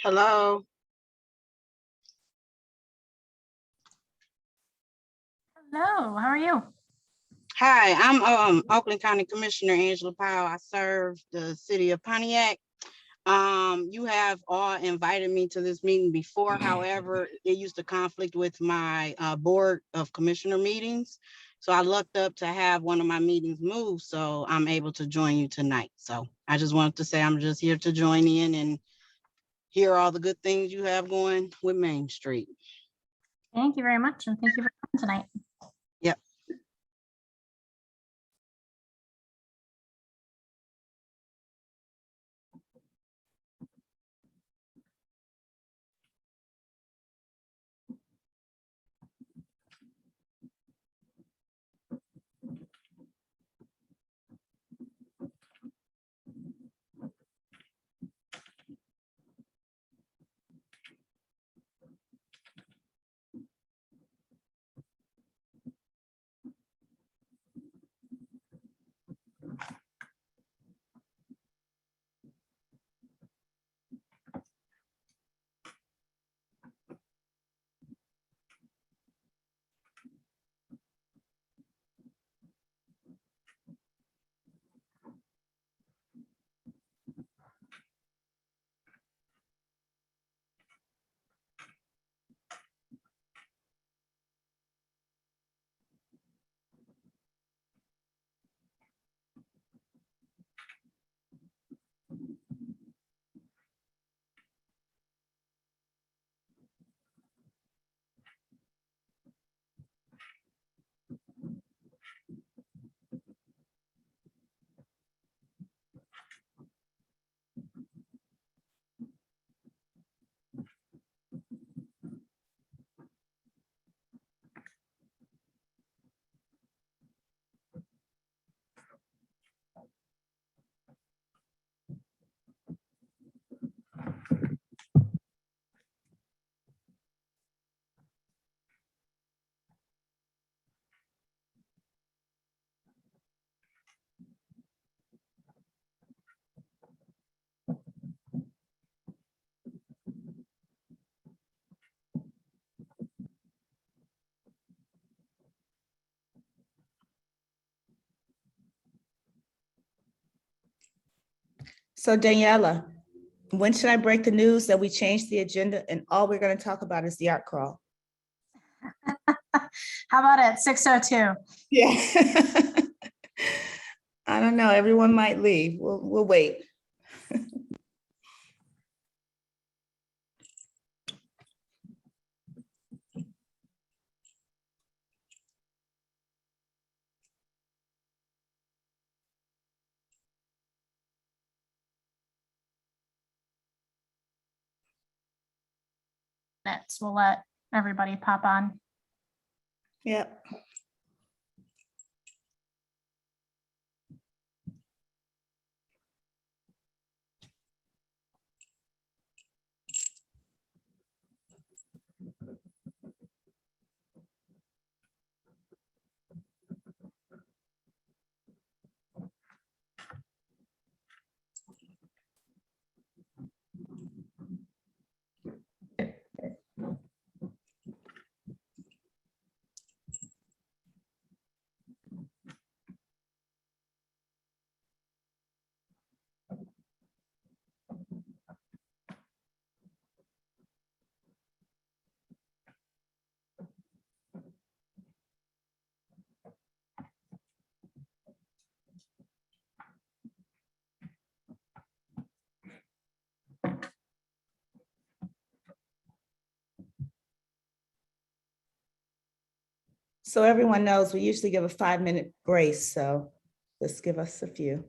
Hello. Hello, how are you? Hi, I'm Oakland County Commissioner Angela Powell. I serve the city of Pontiac. You have all invited me to this meeting before. However, it used to conflict with my board of commissioner meetings. So I looked up to have one of my meetings moved, so I'm able to join you tonight. So I just wanted to say I'm just here to join in and hear all the good things you have going with Main Street. Thank you very much, and thank you for coming tonight. Yep. So Daniela, when should I break the news that we changed the agenda and all we're going to talk about is the art crawl? How about at 6:02? Yeah. I don't know. Everyone might leave. We'll wait. We'll let everybody pop on. Yep. So everyone knows we usually give a 5-minute grace, so let's give us a few.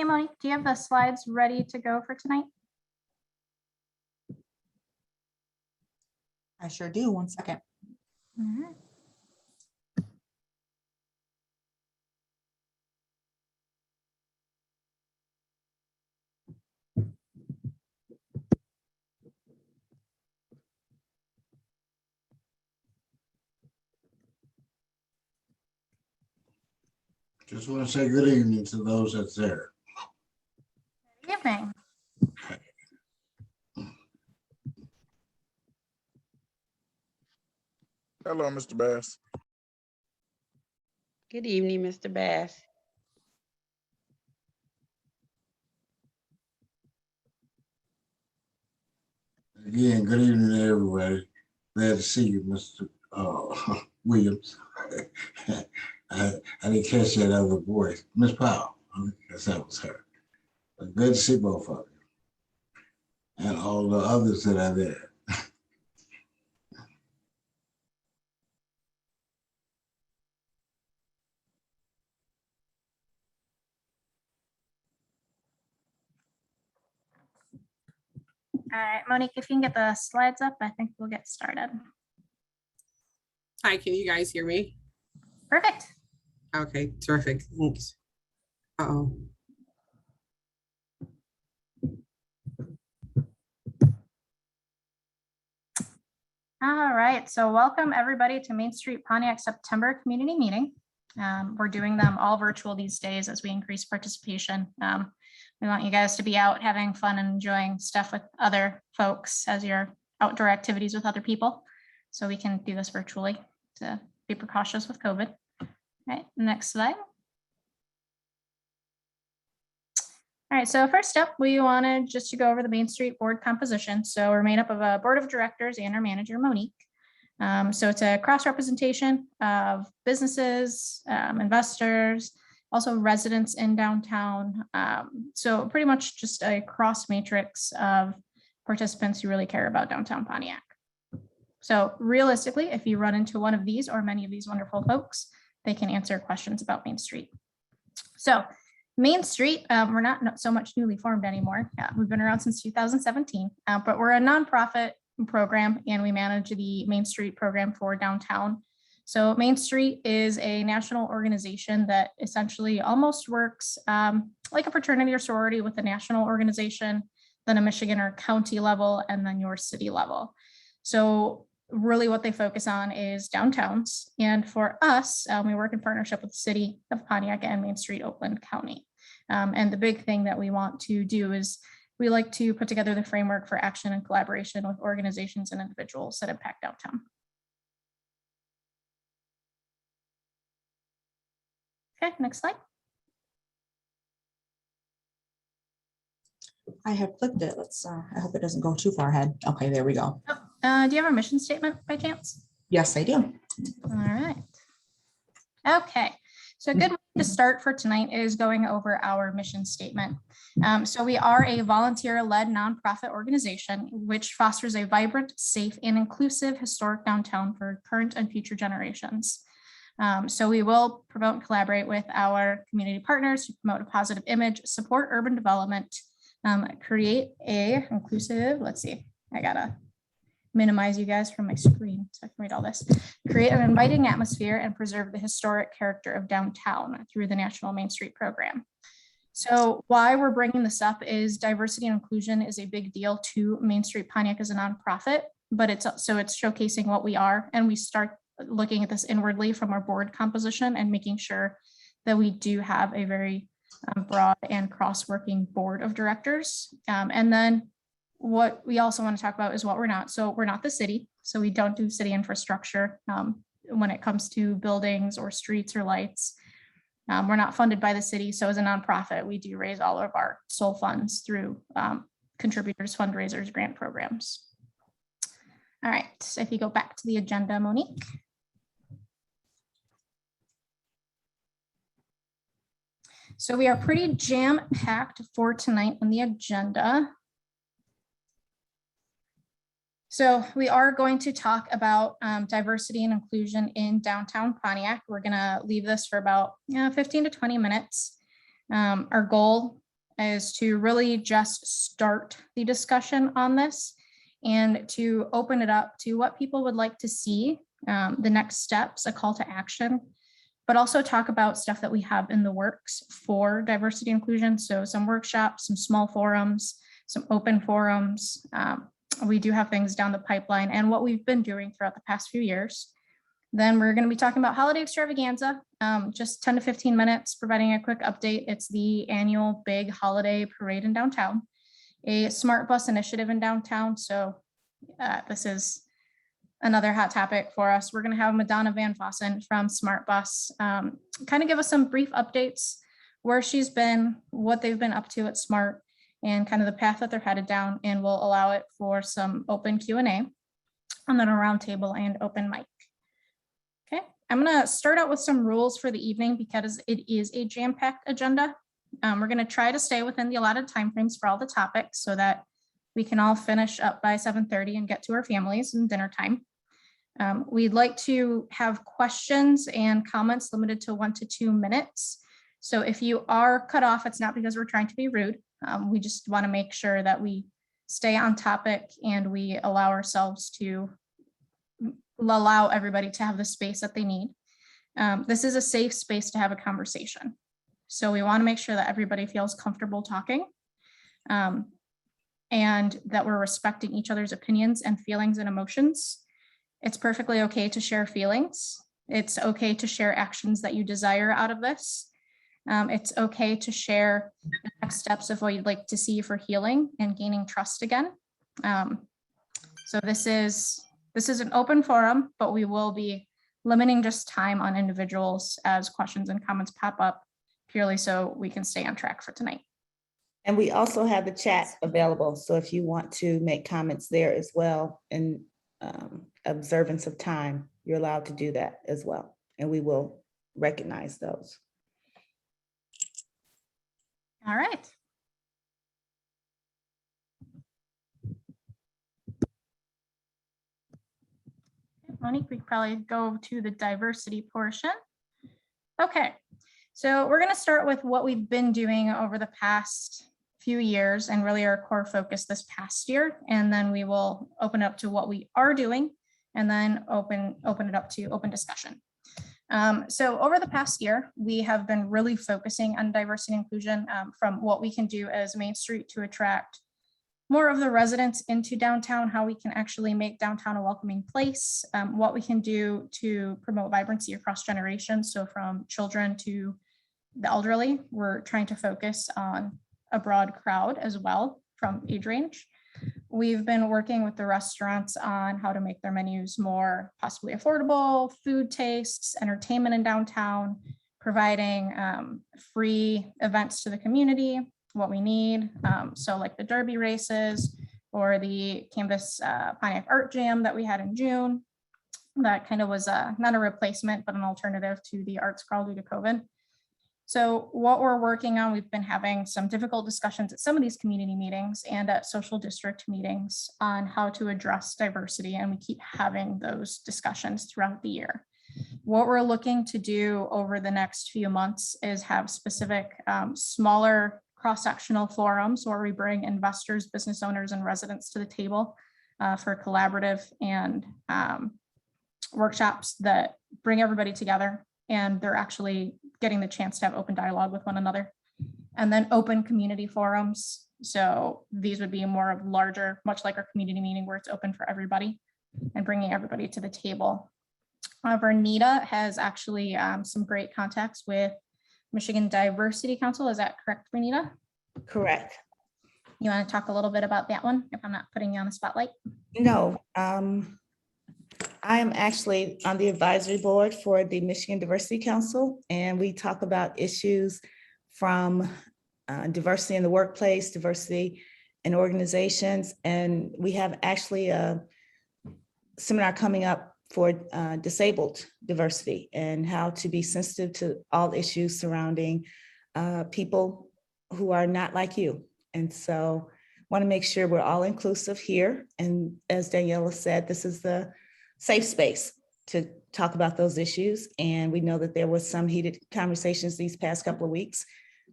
Hey, Monique, do you have the slides ready to go for tonight? I sure do. One second. All right. Just want to say good evening to those that's there. Good evening. Hello, Mr. Bass. Good evening, Mr. Bass. Again, good evening to everybody. Glad to see you, Mr. Williams. I didn't catch that other voice. Miss Powell, I guess that was her. But good to see both of you and all the others that are there. All right, Monique, if you can get the slides up, I think we'll get started. Hi, can you guys hear me? Perfect. Okay, terrific. Thanks. Uh-oh. All right, so welcome everybody to Main Street Pontiac September community meeting. We're doing them all virtual these days as we increase participation. We want you guys to be out having fun and enjoying stuff with other folks as your outdoor activities with other people. So we can do this virtually to be precautious with COVID. All right, next slide. All right, so first up, we wanted just to go over the Main Street board composition. So we're made up of a board of directors and our manager, Monique. So it's a cross representation of businesses, investors, also residents in downtown. So pretty much just a cross matrix of participants who really care about downtown Pontiac. So realistically, if you run into one of these or many of these wonderful folks, they can answer questions about Main Street. So Main Street, we're not so much newly formed anymore. We've been around since 2017, but we're a nonprofit program and we manage the Main Street program for downtown. So Main Street is a national organization that essentially almost works like a fraternity or sorority with a national organization, then a Michigan or county level, and then your city level. So really what they focus on is downtowns. And for us, we work in partnership with the city of Pontiac and Main Street, Oakland County. And the big thing that we want to do is we like to put together the framework for action and collaboration with organizations and individuals that impact downtown. Okay, next slide. I have clicked it. Let's, I hope it doesn't go too far ahead. Okay, there we go. Do you have a mission statement by chance? Yes, I do. All right. Okay, so a good way to start for tonight is going over our mission statement. So we are a volunteer-led nonprofit organization which fosters a vibrant, safe, and inclusive historic downtown for current and future generations. So we will promote and collaborate with our community partners to promote a positive image, support urban development, create a inclusive, let's see, I gotta minimize you guys from my screen so I can read all this. Create an inviting atmosphere and preserve the historic character of downtown through the National Main Street program. So why we're bringing this up is diversity and inclusion is a big deal to Main Street Pontiac as a nonprofit, but it's showcasing what we are, and we start looking at this inwardly from our board composition and making sure that we do have a very broad and cross-working board of directors. And then what we also want to talk about is what we're not. So we're not the city, so we don't do city infrastructure when it comes to buildings or streets or lights. We're not funded by the city, so as a nonprofit, we do raise all of our sole funds through contributors, fundraisers, grant programs. All right, so if you go back to the agenda, Monique. So we are pretty jam-packed for tonight on the agenda. So we are going to talk about diversity and inclusion in downtown Pontiac. We're gonna leave this for about 15 to 20 minutes. Our goal is to really just start the discussion on this and to open it up to what people would like to see, the next steps, a call to action, but also talk about stuff that we have in the works for diversity inclusion. So some workshops, some small forums, some open forums. We do have things down the pipeline and what we've been doing throughout the past few years. Then we're going to be talking about holiday extravaganza, just 10 to 15 minutes, providing a quick update. It's the annual big holiday parade in downtown, a smart bus initiative in downtown. So this is another hot topic for us. We're going to have Madonna Van Fossen from Smart Bus kind of give us some brief updates, where she's been, what they've been up to at Smart, and kind of the path that they're headed down, and we'll allow it for some open Q&A, and then a roundtable and open mic. Okay, I'm going to start out with some rules for the evening because it is a jam-packed agenda. We're going to try to stay within the allotted timeframes for all the topics so that we can all finish up by 7:30 and get to our families and dinner time. We'd like to have questions and comments limited to 1 to 2 minutes. So if you are cut off, it's not because we're trying to be rude. We just want to make sure that we stay on topic and we allow ourselves to allow everybody to have the space that they need. This is a safe space to have a conversation. So we want to make sure that everybody feels comfortable talking, and that we're respecting each other's opinions and feelings and emotions. It's perfectly okay to share feelings. It's okay to share actions that you desire out of this. It's okay to share the next steps of what you'd like to see for healing and gaining trust again. So this is an open forum, but we will be limiting just time on individuals as questions and comments pop up, purely so we can stay on track for tonight. And we also have the chat available. So if you want to make comments there as well, in observance of time, you're allowed to do that as well. And we will recognize those. All right. Monique, we could probably go to the diversity portion. Okay, so we're going to start with what we've been doing over the past few years and really our core focus this past year. And then we will open up to what we are doing and then open it up to open discussion. So over the past year, we have been really focusing on diversity and inclusion, from what we can do as Main Street to attract more of the residents into downtown, how we can actually make downtown a welcoming place, what we can do to promote vibrancy across generations. So from children to the elderly, we're trying to focus on a broad crowd as well from age range. We've been working with the restaurants on how to make their menus more possibly affordable, food tastes, entertainment in downtown, providing free events to the community, what we need. So like the Derby races or the Canvas Pontiac Art Jam that we had in June. That kind of was not a replacement, but an alternative to the arts crawl due to COVID. So what we're working on, we've been having some difficult discussions at some of these community meetings and at social district meetings on how to address diversity. And we keep having those discussions throughout the year. What we're looking to do over the next few months is have specific smaller cross-sectional forums where we bring investors, business owners, and residents to the table for collaborative and workshops that bring everybody together, and they're actually getting the chance to have open dialogue with one another. And then open community forums. So these would be more of larger, much like our community meeting where it's open for everybody and bringing everybody to the table. However, Nita has actually some great contacts with Michigan Diversity Council. Is that correct, Renita? Correct. You want to talk a little bit about that one, if I'm not putting you on the spotlight? No, I am actually on the advisory board for the Michigan Diversity Council, and we talk about issues from diversity in the workplace, diversity in organizations, and we have actually a seminar coming up for disabled diversity and how to be sensitive to all issues surrounding people who are not like you. And so I want to make sure we're all inclusive here. And as Daniela said, this is the safe space to talk about those issues. And we know that there was some heated conversations these past couple of weeks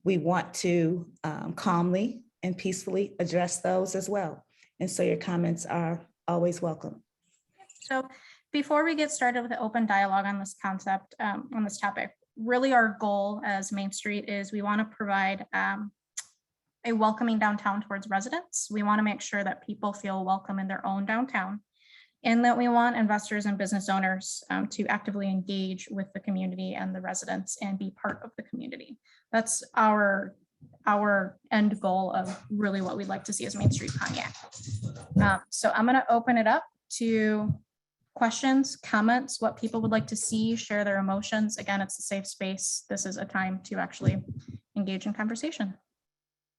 we want to calmly and peacefully address those as well. And so your comments are always welcome. So before we get started with the open dialogue on this concept, on this topic, really our goal as Main Street is we want to provide a welcoming downtown towards residents. We want to make sure that people feel welcome in their own downtown, and that we want investors and business owners to actively engage with the community and the residents and be part of the community. That's our end goal of really what we'd like to see as Main Street Pontiac. So I'm going to open it up to questions, comments, what people would like to see, share their emotions. Again, it's a safe space. This is a time to actually engage in conversation.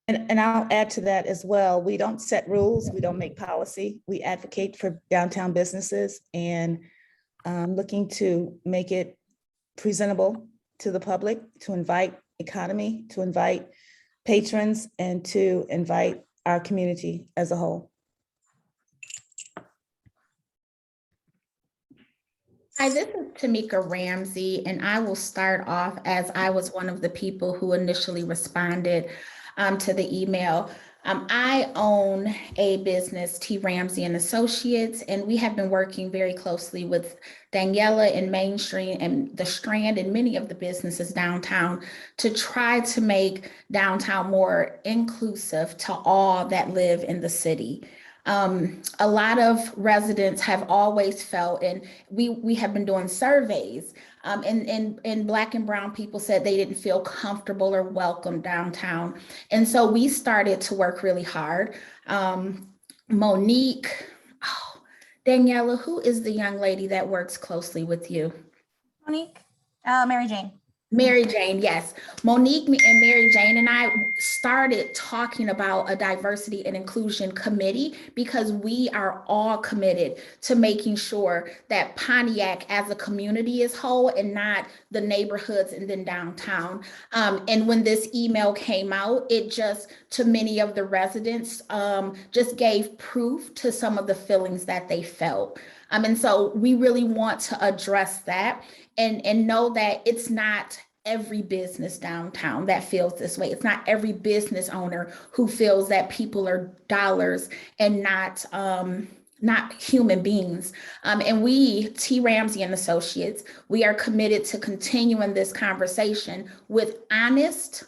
And I'll add to that as well. We don't set rules. We don't make policy. We advocate for downtown businesses and looking to make it presentable to the public, to invite economy, to invite patrons, and to invite our community as a whole. Hi, this is Tamika Ramsey, and I will start off as I was one of the people who initially responded to the email. I own a business, T. Ramsey and Associates, and we have been working very closely with Daniela and Main Street and the Strand and many of the businesses downtown to try to make downtown more inclusive to all that live in the city. A lot of residents have always felt, and we have been doing surveys, and Black and brown people said they didn't feel comfortable or welcome downtown. And so we started to work really hard. Monique, Daniela, who is the young lady that works closely with you? Monique, Mary Jane. Mary Jane, yes. Monique and Mary Jane and I started talking about a diversity and inclusion committee because we are all committed to making sure that Pontiac as a community is whole and not the neighborhoods and then downtown. And when this email came out, it just, to many of the residents, just gave proof to some of the feelings that they felt. And so we really want to address that and know that it's not every business downtown that feels this way. It's not every business owner who feels that people are dollars and not human beings. And we, T. Ramsey and Associates, we are committed to continuing this conversation with honest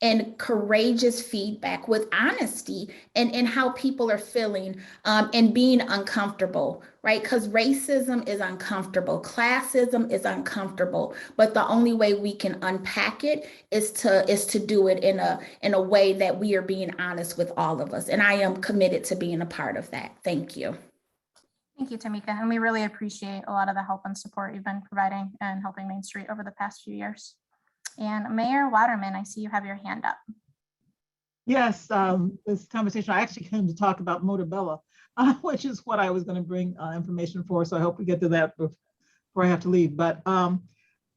and courageous feedback, with honesty and how people are feeling and being uncomfortable, right? Because racism is uncomfortable, classism is uncomfortable, but the only way we can unpack it is to do it in a way that we are being honest with all of us. And I am committed to being a part of that. Thank you. Thank you, Tamika. And we really appreciate a lot of the help and support you've been providing and helping Main Street over the past few years. And Mayor Waterman, I see you have your hand up. Yes, this conversation, I actually came to talk about Motorbella, which is what I was going to bring information for. So I hope we get to that before I have to leave. But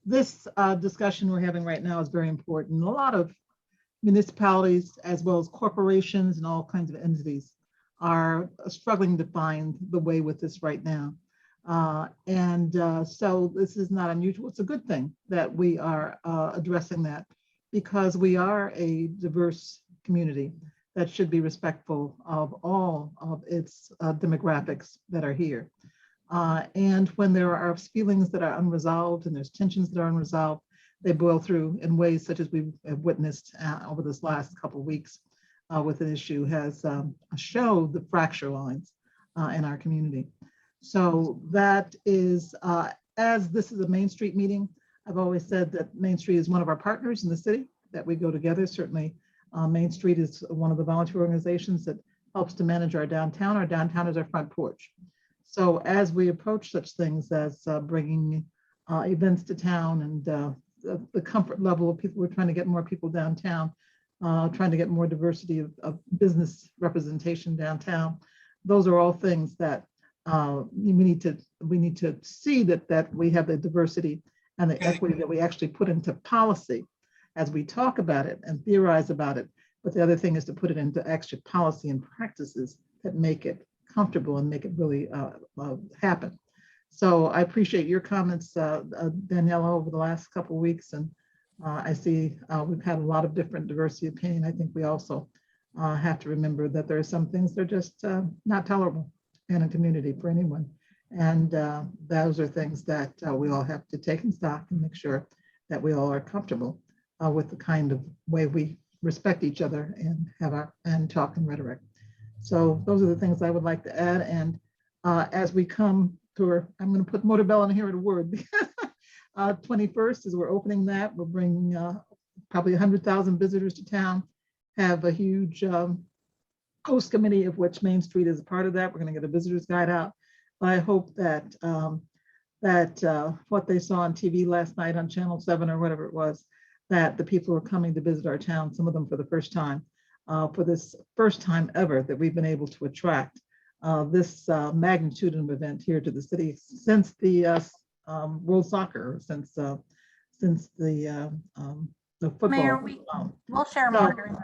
this discussion we're having right now is very important. A lot of municipalities, as well as corporations and all kinds of entities, are struggling to find the way with this right now. So this is not unusual. It's a good thing that we are addressing that, because we are a diverse community that should be respectful of all of its demographics that are here. And when there are feelings that are unresolved and there's tensions that are unresolved, they boil through in ways such as we have witnessed over this last couple of weeks with an issue has showed the fracture lines in our community. So that is, as this is a Main Street meeting, I've always said that Main Street is one of our partners in the city, that we go together. Certainly, Main Street is one of the volunteer organizations that helps to manage our downtown. Our downtown is our front porch. So as we approach such things as bringing events to town and the comfort level of people, we're trying to get more people downtown, trying to get more diversity of business representation downtown. Those are all things that we need to see that we have the diversity and the equity that we actually put into policy as we talk about it and theorize about it. But the other thing is to put it into actual policy and practices that make it comfortable and make it really happen. So I appreciate your comments, Daniela, over the last couple of weeks, and I see we've had a lot of different diversity of opinion. I think we also have to remember that there are some things that are just not tolerable in a community for anyone. And those are things that we all have to take in stock and make sure that we all are comfortable with the kind of way we respect each other and have our and talk and rhetoric. So those are the things I would like to add. And as we come to, I'm going to put Motorbell in here at a word. 21st, as we're opening that, we're bringing probably 100,000 visitors to town, have a huge host committee of which Main Street is a part of that. We're going to get a visitor's guide out. I hope that what they saw on TV last night on Channel 7 or whatever it was, that the people who are coming to visit our town, some of them for the first time, for this first time ever that we've been able to attract this magnitude of event here to the city since the World Soccer, since the football. Mayor, we'll share more during the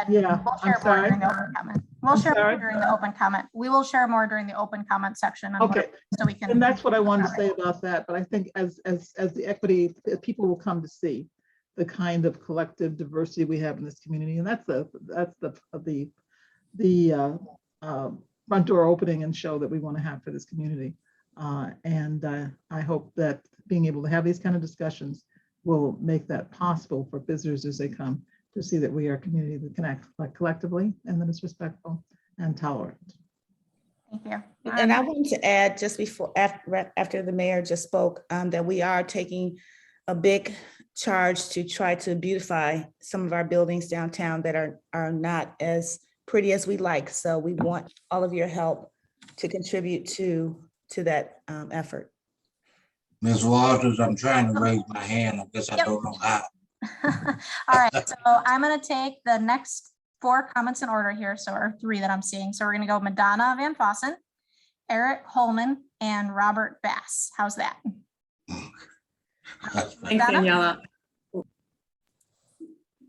Yeah, we'll share I'm more sorry. during the open comment. We'll I'm share more sorry? during the open comment. We will share more during the open comment section. On Okay, so we can. and that's what I wanted to say about that. But I think as the equity, people will come to see the kind of collective diversity we have in this community, and that's the front door opening and show that we want to have for this community. And I hope that being able to have these kind of discussions will make that possible for visitors as they come to see that we are a community that can act collectively and that is respectful and tolerant. Thank you. And I wanted to add just before, after the mayor just spoke, that we are taking a big charge to try to beautify some of our buildings downtown that are not as pretty as we like. So we want all of your help to contribute to that effort. Ms. Walters, I'm trying to raise my hand. I guess I don't know how. All right, so I'm going to take the next 4 comments in order here, so or 3 that I'm seeing. So we're going to go Madonna Van Fossen, Eric Holman, and Robert Bass. How's that? Thanks, Daniela.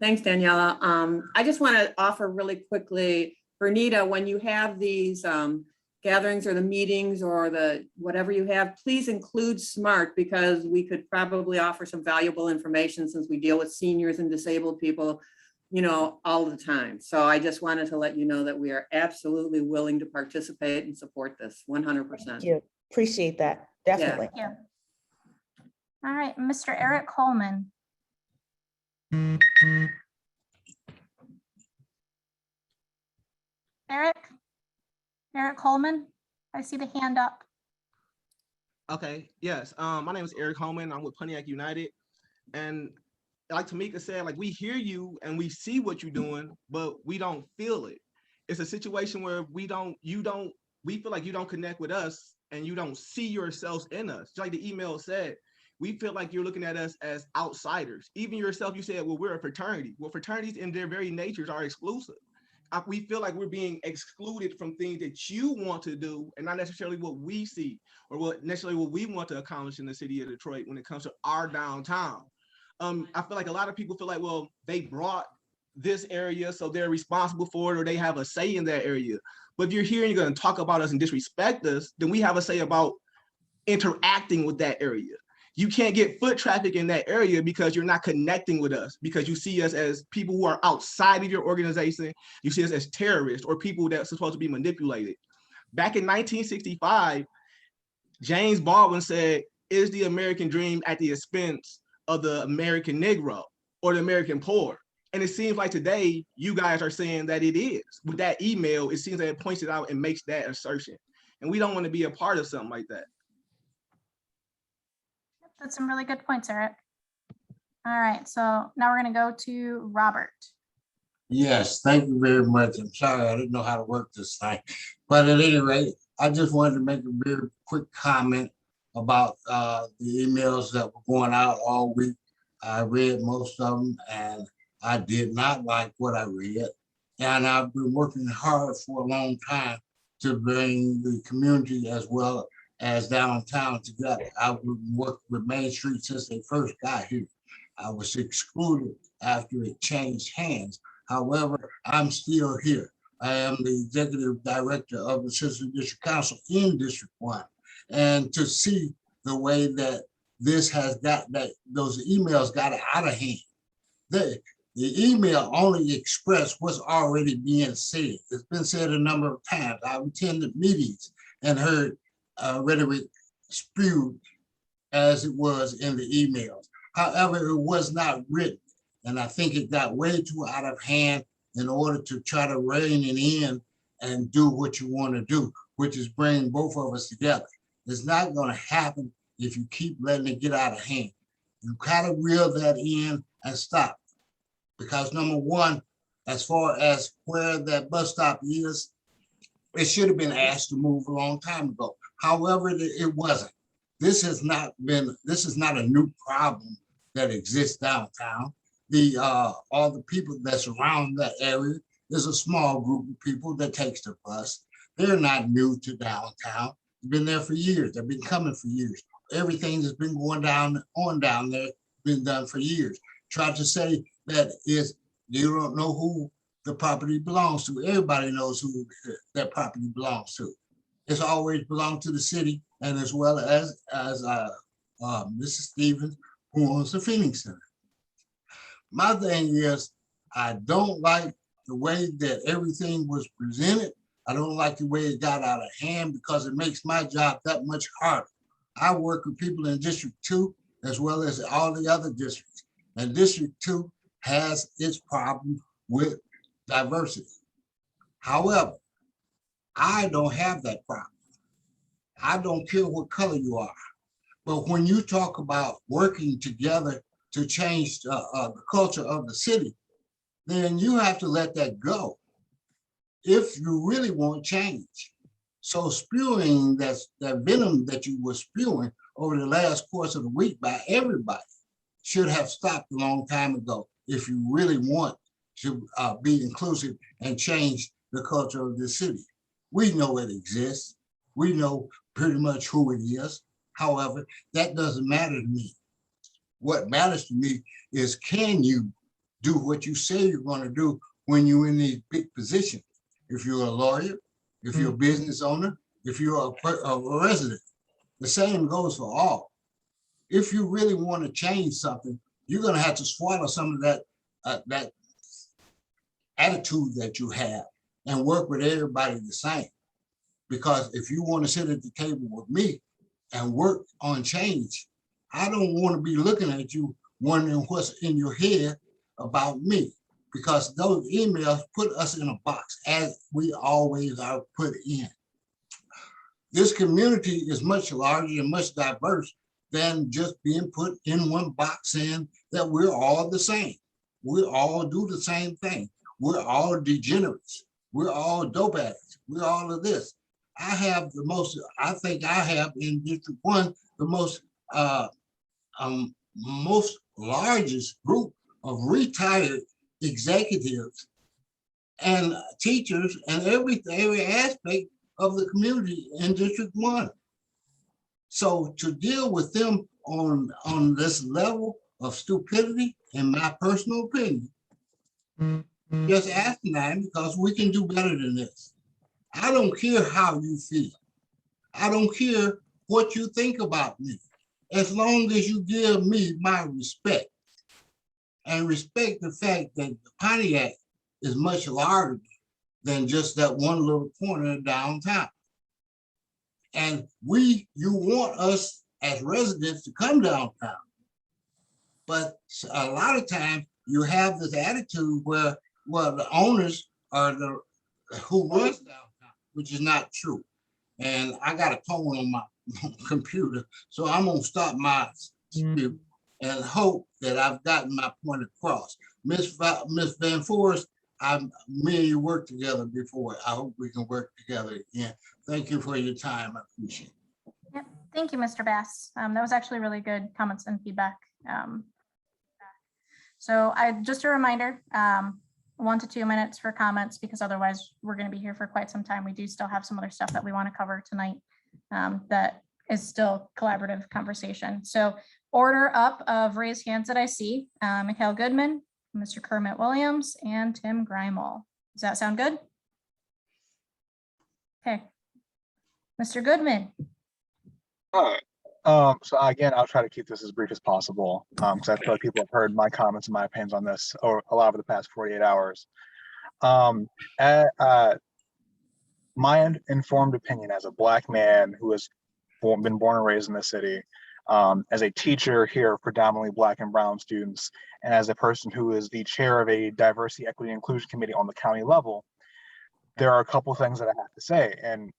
Thanks, Daniela. I just want to offer really quickly, Bernita, when you have these gatherings or the meetings or the whatever you have, please include SMART, because we could probably offer some valuable information since we deal with seniors and disabled people, you know, all the time. So I just wanted to let you know that we are absolutely willing to participate and support this 100%. Thank you. Appreciate that. Definitely. Yeah. All right, Mr. Eric Coleman. Eric Coleman, I see the hand up. Okay, yes. My name is Eric Holman. I'm with Pontiac United. And like Tamika said, like we hear you and we see what you're doing, but we don't feel it. It's a situation where we feel like you don't connect with us and you don't see yourselves in us. Just like the email said, we feel like you're looking at us as outsiders. Even yourself, you said, well, we're a fraternity. Well, fraternities in their very natures are exclusive. We feel like we're being excluded from things that you want to do and not necessarily what we see or what we want to accomplish in the city of Detroit when it comes to our downtown. I feel like a lot of people feel like, well, they brought this area, so they're responsible for it or they have a say in that area. But if you're here and you're going to talk about us and disrespect us, then we have a say about interacting with that area. You can't get foot traffic in that area because you're not connecting with us, because you see us as people who are outside of your organization. You see us as terrorists or people that are supposed to be manipulated. Back in 1965, James Baldwin said, "Is the American dream at the expense of the American Negro or the American poor?" And it seems like today you guys are saying that it is. With that email, it seems that it points it out and makes that assertion. And we don't want to be a part of something like that. That's some really good points, Eric. All right, so now we're going to go to Robert. Yes, thank you very much. I'm sorry, I didn't know how to work this thing. But at any rate, I just wanted to make a very quick comment about the emails that were going out all week. I read most of them and I did not like what I read. And I've been working hard for a long time to bring the community as well as downtown together. I've worked with Main Street since they first got here. I was excluded after it changed hands. However, I'm still here. I am the executive director of the Citizen District Council in District 1. And to see the way that this has got, that those emails got out of hand The email only expressed what's already being said. It's been said a number of times. I've attended meetings and heard rhetoric spewed as it was in the emails. However, it was not written. And I think it got way too out of hand in order to try to rein it in and do what you want to do, which is bring both of us together. It's not going to happen if you keep letting it get out of hand. You kind of reel that in and stop. Because number one, as far as where that bus stop is, it should have been asked to move a long time ago. However, it wasn't. This is not a new problem that exists downtown. All the people that surround that area, there's a small group of people that takes the bus. They're not new to downtown. They've been there for years. They've been coming for years. Everything that's been going down there, been done for years. Try to say that is you don't know who the property belongs to. Everybody knows who that property belongs to. It's always belonged to the city, and as well as Mrs. Stevens, who owns the Phoenix Center. My thing is, I don't like the way that everything was presented. I don't like the way it got out of hand because it makes my job that much harder. I work with people in District 2 as well as all the other districts. And District 2 has its problem with diversity. However, I don't have that problem. I don't care what color you are. But when you talk about working together to change the culture of the city, then you have to let that go if you really want change. So spewing that venom that you were spewing over the last course of the week by everybody should have stopped a long time ago if you really want to be inclusive and change the culture of the city. We know it exists. We know pretty much who it is. However, that doesn't matter to me. What matters to me is, can you do what you say you're going to do when you're in these big positions? If you're a lawyer, if you're a business owner, if you're a resident, the same goes for all. If you really want to change something, you're going to have to swallow some of that attitude that you have and work with everybody the same. Because if you want to sit at the table with me and work on change, I don't want to be looking at you wondering what's in your head about me, because those emails put us in a box, as we always are put in. This community is much larger and much diverse than just being put in one box saying that we're all the same. We all do the same thing. We're all degenerates. We're all dope addicts. We're all of this. I think I have in District 1, the most largest group of retired executives and teachers and every aspect of the community in District 1. So to deal with them on this level of stupidity, in my personal opinion, just asinine, because we can do better than this. I don't care how you feel. I don't care what you think about me, as long as you give me my respect and respect the fact that Pontiac is much larger than just that one little corner downtown. And you want us as residents to come downtown. But a lot of times you have this attitude where, well, the owners are who runs downtown, which is not true. And I got a tone on my computer, so I'm gonna stop my spew and hope that I've gotten my point across. Miss Van Forest, me and you worked together before. I hope we can work together again. Thank you for your time. I appreciate it. Yep. Thank you, Mr. Bass. That was actually really good comments and feedback. So just a reminder, 1 to 2 minutes for comments, because otherwise we're going to be here for quite some time. We do still have some other stuff that we want to cover tonight that is still collaborative conversation. So order up of raised hands that I see, Mikhail Goodman, Mr. Kermit Williams, and Tim Grimel. Does that sound good? Okay. Mr. Goodman. Hi. So again, I'll try to keep this as brief as possible because I feel like people have heard my comments and my opinions on this over a lot over the past 48 hours. My informed opinion as a Black man who has been born and raised in the city, as a teacher here of predominantly Black and Brown students, and as a person who is the chair of a diversity, equity, and inclusion committee on the county level, there are a couple of things that I have to say. And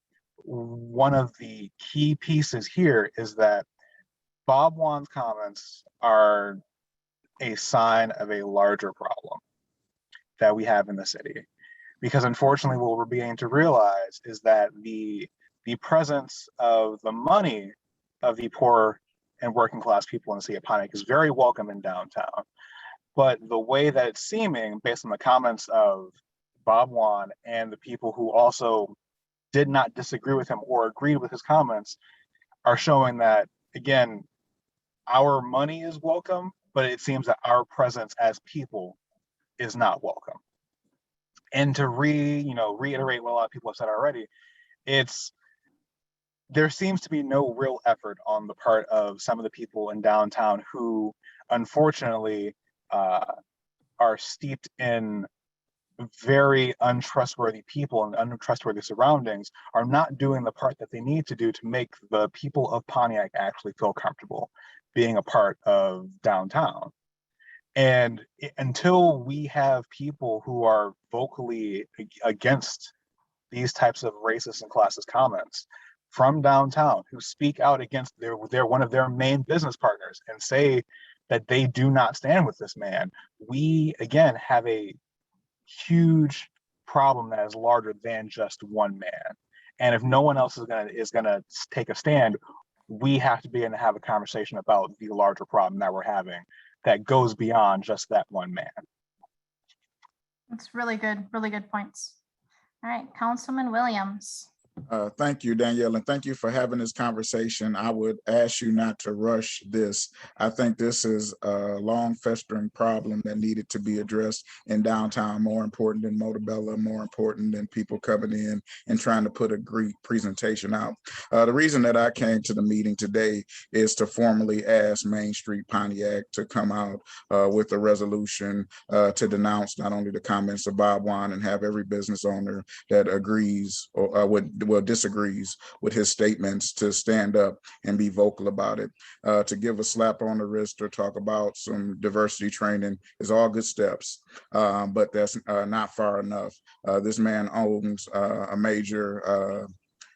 one of the key pieces here is that Bob Wan's comments are a sign of a larger problem that we have in the city. Because unfortunately, what we're beginning to realize is that the presence of the money of the poor and working class people in the city of Pontiac is very welcome in downtown. But the way that it's seeming, based on the comments of Bob Wan and the people who also did not disagree with him or agreed with his comments, are showing that, again, our money is welcome, but it seems that our presence as people is not welcome. And to reiterate what a lot of people have said already, there seems to be no real effort on the part of some of the people in downtown who, unfortunately, are steeped in very untrustworthy people and untrustworthy surroundings, are not doing the part that they need to do to make the people of Pontiac actually feel comfortable being a part of downtown. And until we have people who are vocally against these types of racist and classist comments from downtown, who speak out against one of their main business partners and say that they do not stand with this man, we again have a huge problem that is larger than just one man. And if no one else is gonna take a stand, we have to begin to have a conversation about the larger problem that we're having that goes beyond just that one man. That's really good points. All right, Councilman Williams. Thank you, Danielle, and thank you for having this conversation. I would ask you not to rush this. I think this is a long festering problem that needed to be addressed in downtown, more important than Montebello, more important than people coming in and trying to put a great presentation out. The reason that I came to the meeting today is to formally ask Main Street Pontiac to come out with a resolution to denounce not only the comments of Bob Wan and have every business owner that agrees or disagrees with his statements to stand up and be vocal about it. To give a slap on the wrist or talk about some diversity training is all good steps, but that's not far enough. This man owns a major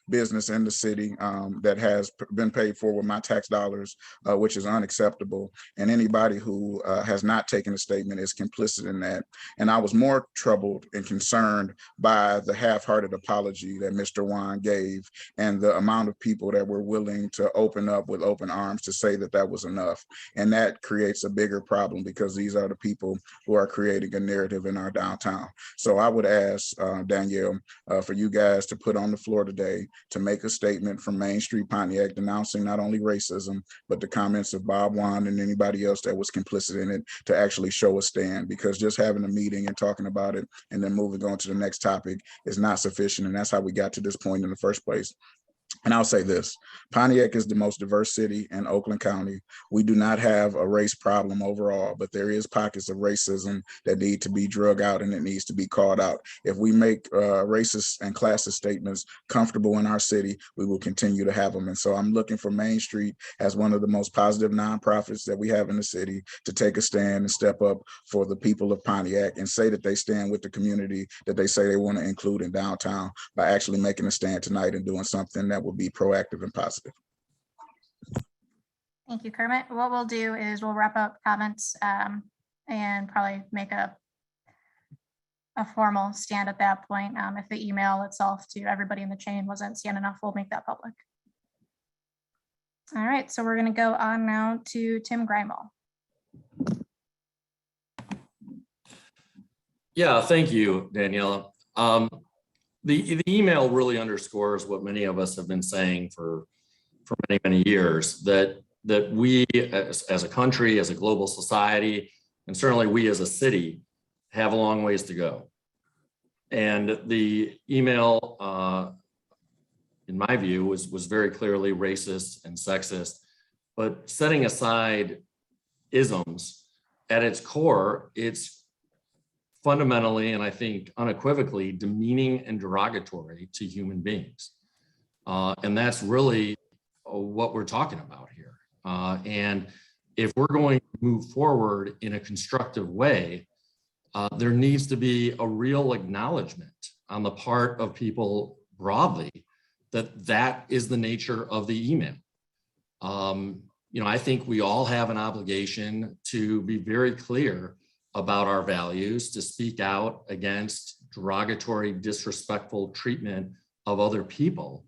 business in the city that has been paid for with my tax dollars, which is unacceptable. And anybody who has not taken a statement is complicit in that. And I was more troubled and concerned by the half-hearted apology that Mr. Wan gave and the amount of people that were willing to open up with open arms to say that that was enough. And that creates a bigger problem because these are the people who are creating a narrative in our downtown. So I would ask Danielle for you guys to put on the floor today to make a statement from Main Street Pontiac denouncing not only racism, but the comments of Bob Wan and anybody else that was complicit in it to actually show a stand, because just having a meeting and talking about it and then moving on to the next topic is not sufficient. And that's how we got to this point in the first place. And I'll say this, Pontiac is the most diverse city in Oakland County. We do not have a race problem overall, but there is pockets of racism that need to be drug out and it needs to be called out. If we make racist and classist statements comfortable in our city, we will continue to have them. And so I'm looking for Main Street as one of the most positive nonprofits that we have in the city to take a stand and step up for the people of Pontiac and say that they stand with the community that they say they want to include in downtown by actually making a stand tonight and doing something that will be proactive and positive. Thank you, Kermit. What we'll do is we'll wrap up comments and probably make a formal stand at that point. If the email itself to everybody in the chain wasn't scanned enough, we'll make that public. All right, so we're going to go on now to Tim Greimel. Yeah, thank you, Daniela. The email really underscores what many of us have been saying for many years, that we as a country, as a global society, and certainly we as a city have a long ways to go. And the email, in my view, was very clearly racist and sexist. But setting aside isms, at its core, it's fundamentally, and I think unequivocally, demeaning and derogatory to human beings. And that's really what we're talking about here. And if we're going to move forward in a constructive way, there needs to be a real acknowledgement on the part of people broadly that that is the nature of the email. I think we all have an obligation to be very clear about our values, to speak out against derogatory, disrespectful treatment of other people,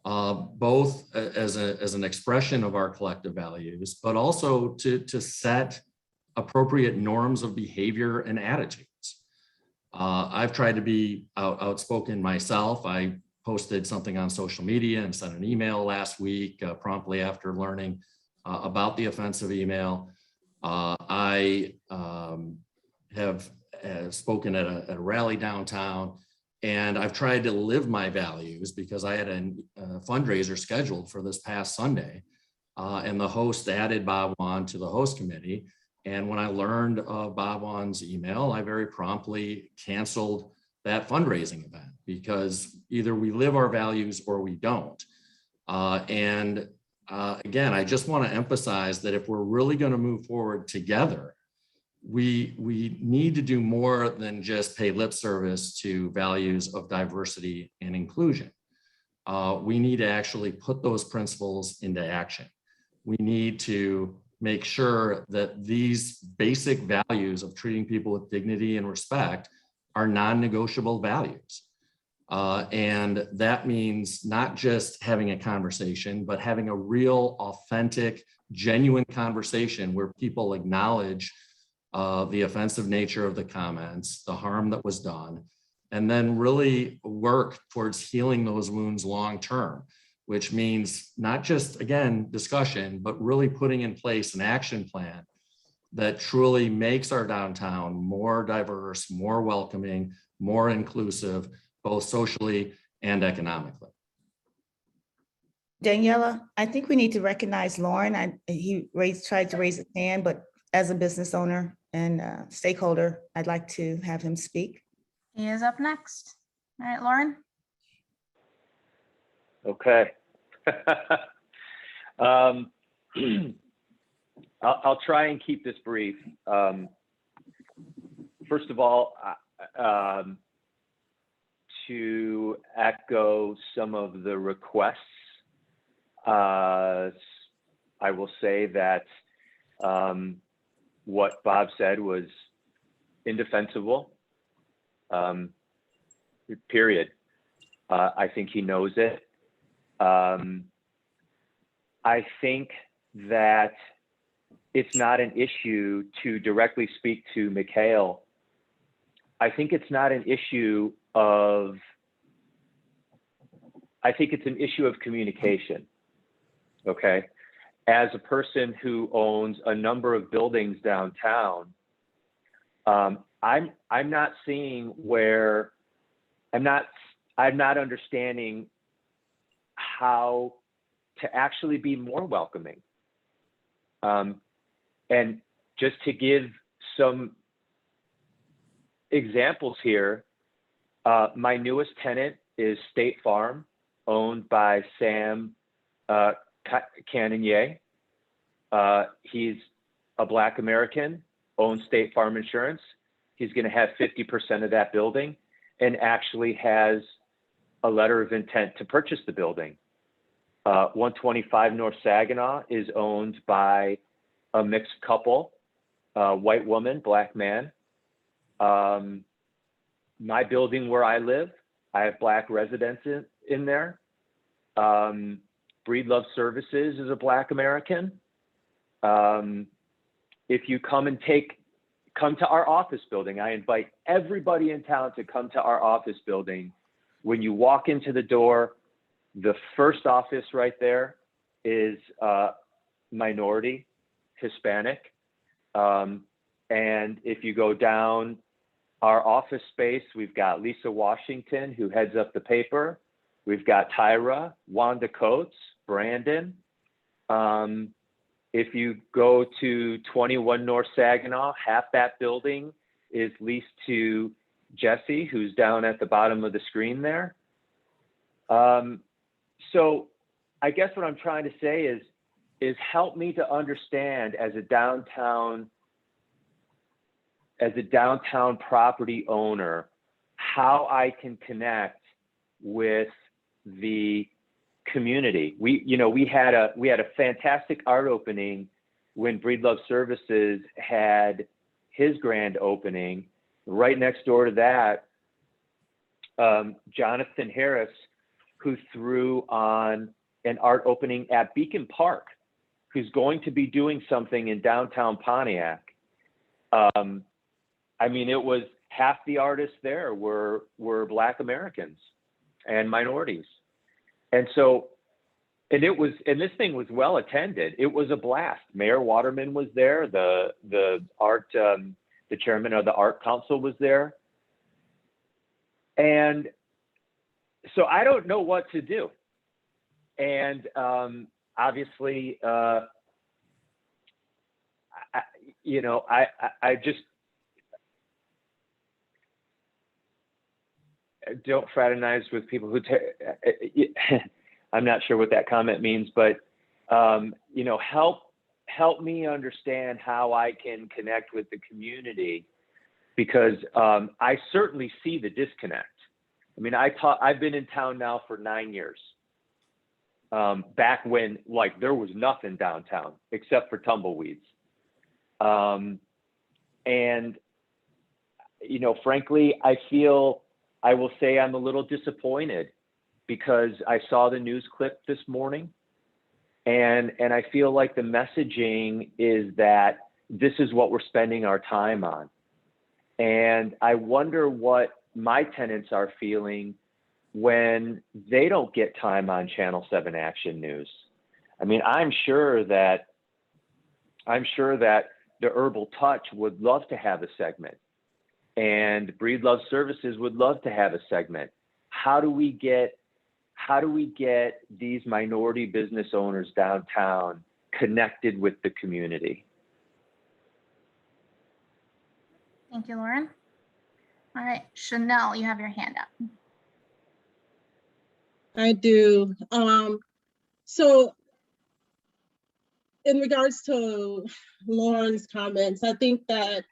both as an expression of our collective values, but also to set appropriate norms of behavior and attitudes. I've tried to be outspoken myself. I posted something on social media and sent an email last week, promptly after learning about the offensive email. I have spoken at a rally downtown, and I've tried to live my values because I had a fundraiser scheduled for this past Sunday, and the host added Bob Wan to the host committee. And when I learned of Bob Wan's email, I very promptly canceled that fundraising event, because either we live our values or we don't. Again, I just want to emphasize that if we're really going to move forward together, we need to do more than just pay lip service to values of diversity and inclusion. We need to actually put those principles into action. We need to make sure that these basic values of treating people with dignity and respect are non-negotiable values. And that means not just having a conversation, but having a real, authentic, genuine conversation where people acknowledge the offensive nature of the comments, the harm that was done, and then really work towards healing those wounds long-term, which means not just, again, discussion, but really putting in place an action plan that truly makes our downtown more diverse, more welcoming, more inclusive, both socially and economically. Daniela, I think we need to recognize Lauren. He tried to raise his hand, but as a business owner and stakeholder, I'd like to have him speak. He is up next. All right, Lauren. Okay. I'll try and keep this brief. First of all, to echo some of the requests, I will say that what Bob said was indefensible, period. I think he knows it. I think that it's not an issue to directly speak to Mikhail. I think it's not an issue of, I think it's an issue of communication, okay? As a person who owns a number of buildings downtown, I'm not seeing where, I'm not understanding how to actually be more welcoming. And just to give some examples here, my newest tenant is State Farm, owned by Sam Cannonier. He's a Black American, owns State Farm Insurance. He's going to have 50% of that building and actually has a letter of intent to purchase the building. 125 North Saginaw is owned by a mixed couple, white woman, Black man. My building where I live, I have Black residents in there. Breedlove Services is a Black American. If you come to our office building, I invite everybody in town to come to our office building. When you walk into the door, the first office right there is minority, Hispanic. And if you go down our office space, we've got Lisa Washington, who heads up the paper. We've got Tyra, Wanda Coates, Brandon. If you go to 21 North Saginaw, half that building is leased to Jesse, who's down at the bottom of the screen there. So I guess what I'm trying to say is help me to understand as a downtown property owner, how I can connect with the community. We had a fantastic art opening when Breedlove Services had his grand opening. Right next door to that, Jonathan Harris, who threw on an art opening at Beacon Park, who's going to be doing something in downtown Pontiac. I mean, it was half the artists there were Black Americans and minorities. And so, and this thing was well attended. It was a blast. Mayor Waterman was there. The chairman of the art council was there. And so I don't know what to do. And obviously, I just don't fraternize with people who, I'm not sure what that comment means, but, help me understand how I can connect with the community, because I certainly see the disconnect. I mean, I've been in town now for 9 years. Back when there was nothing downtown except for tumbleweeds. And, frankly, I will say I'm a little disappointed, because I saw the news clip this morning, and I feel like the messaging is that this is what we're spending our time on. And I wonder what my tenants are feeling when they don't get time on Channel 7 Action News. I mean, I'm sure that the Herbal Touch would love to have a segment, and Breedlove Services would love to have a segment. How do we get these minority business owners downtown connected with the community? Thank you, Lauren. All right, Chanel, you have your hand up. I do. So in regards to Lauren's comments, I think that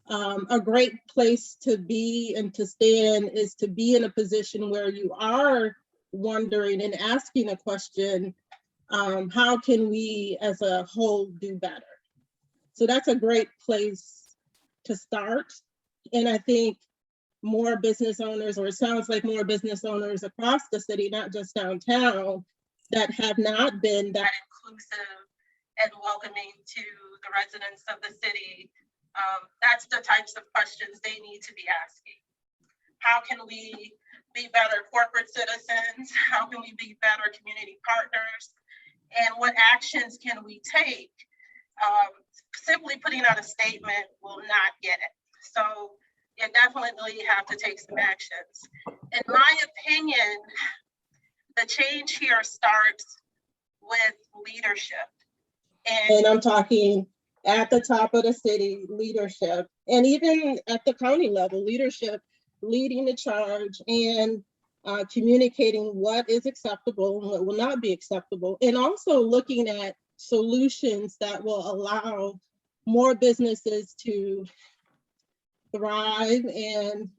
a great place to be and to stand is to be in a position where you are wondering and asking a question, how can we as a whole do better? So that's a great place to start. And I think more business owners, or it sounds like more business owners across the city, not just downtown, that have not been that inclusive and welcoming to the residents of the city. That's the types of questions they need to be asking. How can we be better corporate citizens? How can we be better community partners? And what actions can we take? Simply putting out a statement will not get it. So you definitely have to take some actions. In my opinion, the change here starts with leadership. And I'm talking at the top of the city, leadership, and even at the county level, leadership leading the charge and communicating what is acceptable and what will not be acceptable, and also looking at solutions that will allow more businesses to thrive and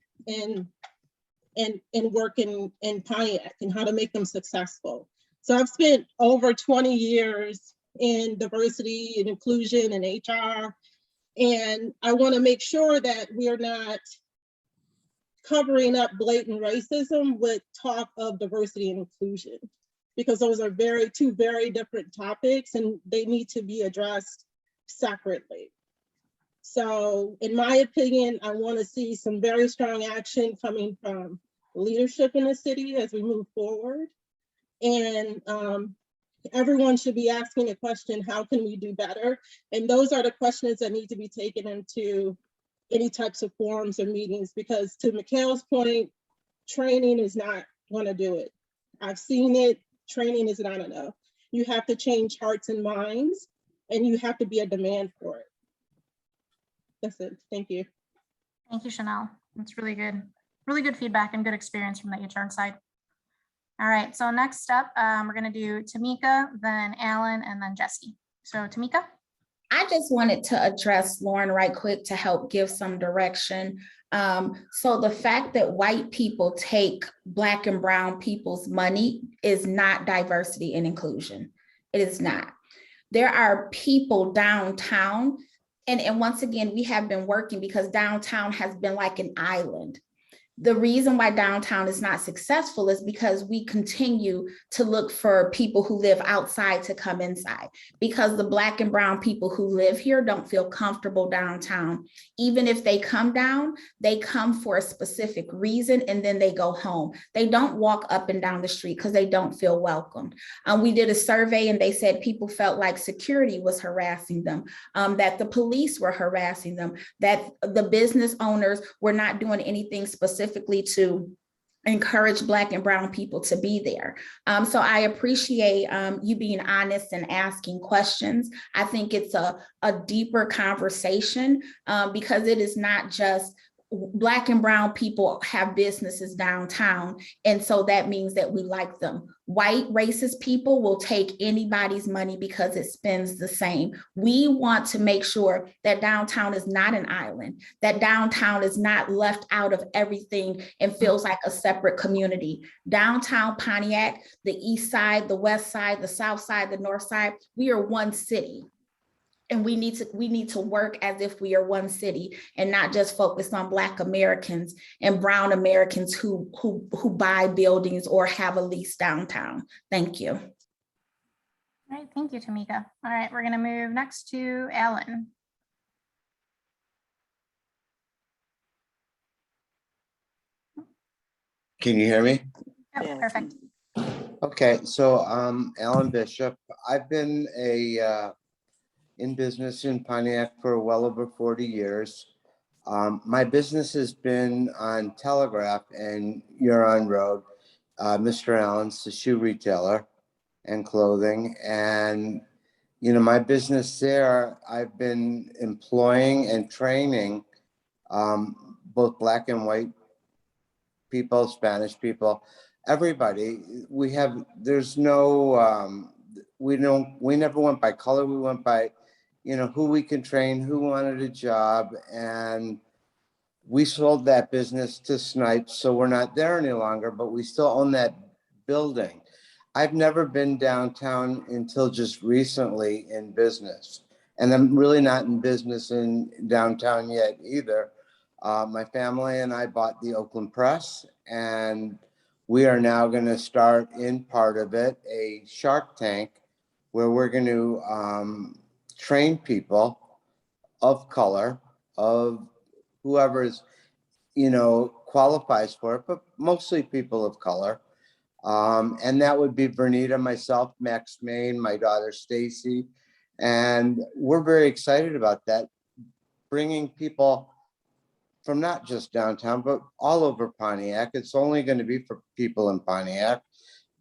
work in Pontiac, and how to make them successful. So I've spent over 20 years in diversity and inclusion and HR, and I want to make sure that we're not covering up blatant racism with talk of diversity and inclusion, because those are two very different topics and they need to be addressed separately. So in my opinion, I want to see some very strong action coming from leadership in the city as we move forward. And everyone should be asking a question, how can we do better? And those are the questions that need to be taken into any types of forums or meetings, because to Mikhail's point, training is not going to do it. I've seen it, training is not enough. You have to change hearts and minds. and you have to be a demand for it. That's it. Thank you. Thank you, Chanel. That's really good feedback and good experience from the HR side. All right, so next up, we're gonna do Tamika, then Alan, and then Jesse. So Tamika? I just wanted to address Lauren right quick to help give some direction. So the fact that white people take Black and brown people's money is not diversity and inclusion. It is not. There are people downtown, and once again, we have been working because downtown has been like an island. The reason why downtown is not successful is because we continue to look for people who live outside to come inside, because the Black and brown people who live here don't feel comfortable downtown. Even if they come down, they come for a specific reason and then they go home. They don't walk up and down the street because they don't feel welcomed. We did a survey and they said people felt like security was harassing them, that the police were harassing them, that the business owners were not doing anything specifically to encourage Black and brown people to be there. So I appreciate you being honest and asking questions. I think it's a deeper conversation because it is not just Black and brown people have businesses downtown. And so that means that we like them. White racist people will take anybody's money because it spends the same. We want to make sure that downtown is not an island, that downtown is not left out of everything and feels like a separate community. Downtown Pontiac, the east side, the west side, the south side, the north side, we are one city. And we need to work as if we are one city and not just focus on Black Americans and brown Americans who buy buildings or have a lease downtown. Thank you. All right, thank you, Tamika. All right, we're gonna move next to Alan. Can you hear me? Yep, perfect. Okay, so Alan Bishop. I've been in business in Pontiac for well over 40 years. My business has been on Telegraph and Huron Road. Mr. Allen's the shoe retailer and clothing. And, you know, my business there, I've been employing and training both Black and white people, Spanish people, everybody. There's no, we never went by color. We went by, you know, who we can train, who wanted a job. And we sold that business to Snipes, so we're not there any longer, but we still own that building. I've never been downtown until just recently in business. And I'm really not in business in downtown yet either. My family and I bought the Oakland Press, and we are now going to start in part of it a Shark Tank where we're going to train people of color, of whoever's, you know, qualifies for it, but mostly people of color. And that would be Bernita, myself, Max Main, my daughter Stacy. And we're very excited about that, bringing people from not just downtown, but all over Pontiac. It's only going to be for people in Pontiac,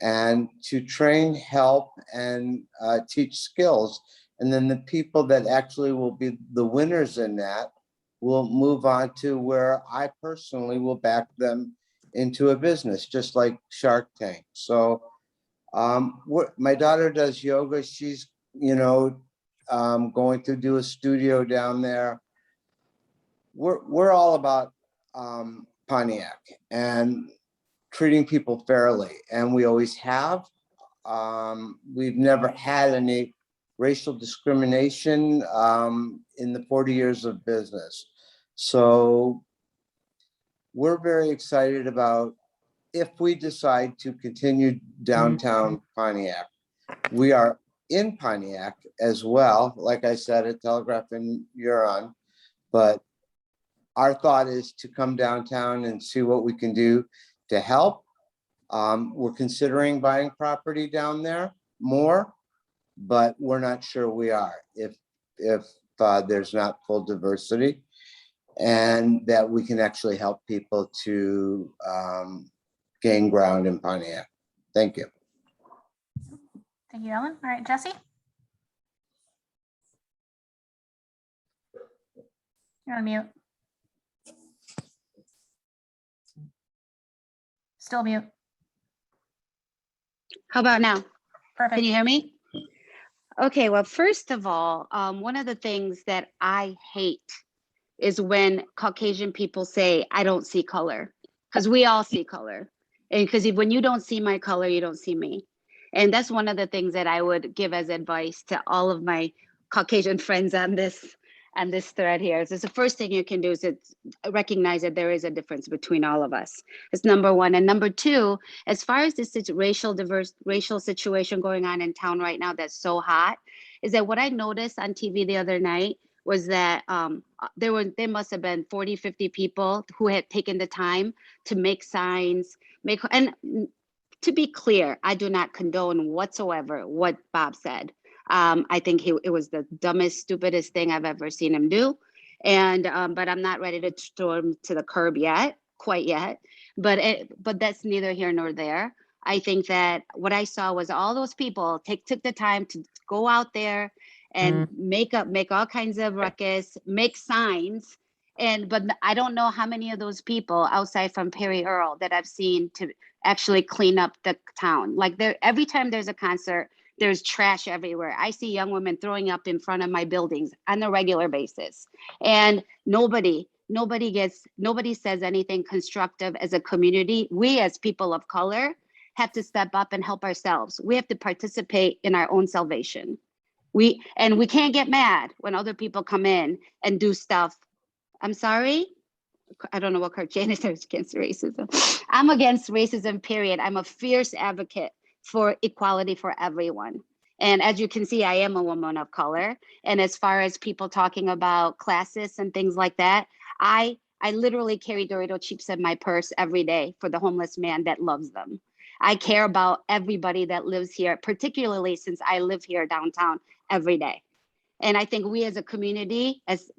and to train, help, and teach skills. And then the people that actually will be the winners in that will move on to where I personally will back them into a business, just like Shark Tank. So my daughter does yoga. She's, you know, going to do a studio down there. We're all about Pontiac and treating people fairly, and we always have. We've never had any racial discrimination in the 40 years of business. So we're very excited about if we decide to continue downtown Pontiac. We are in Pontiac as well, like I said, at Telegraph and Huron, but our thought is to come downtown and see what we can do to help. We're considering buying property down there more, but we're not sure we are if there's not full diversity, and that we can actually help people to gain ground in Pontiac. Thank you. Thank you, Ellen. All right, Jesse. You're on mute. Still mute. How about now? Perfect. Can you hear me? Okay, well, first of all, one of the things that I hate is when Caucasian people say, I don't see color, because we all see color. And because when you don't see my color, you don't see me. And that's one of the things that I would give as advice to all of my Caucasian friends on this thread here. So the first thing you can do is recognize that there is a difference between all of us. It's number one. And number two, as far as this racial situation going on in town right now that's so hot, is that what I noticed on TV the other night was that there must have been 40, 50 people who had taken the time to make signs, and to be clear, I do not condone whatsoever what Bob said. I think it was the dumbest, stupidest thing I've ever seen him do. And but I'm not ready to throw him to the curb quite yet. But that's neither here nor there. I think that what I saw was all those people took the time to go out there and make all kinds of ruckus, make signs. But I don't know how many of those people outside from Perry Earl that I've seen to actually clean up the town. Like every time there's a concert, there's trash everywhere. I see young women throwing up in front of my buildings on a regular basis. And nobody says anything constructive as a community. We as people of color have to step up and help ourselves. We have to participate in our own salvation. We can't get mad when other people come in and do stuff. I'm sorry. I don't know what Kurt Janice is against racism. I'm against racism, period. I'm a fierce advocate for equality for everyone. And as you can see, I am a woman of color. And as far as people talking about classes and things like that, I literally carry Dorito chips in my purse every day for the homeless man that loves them. I care about everybody that lives here, particularly since I live here downtown every day. And I think we as a community, as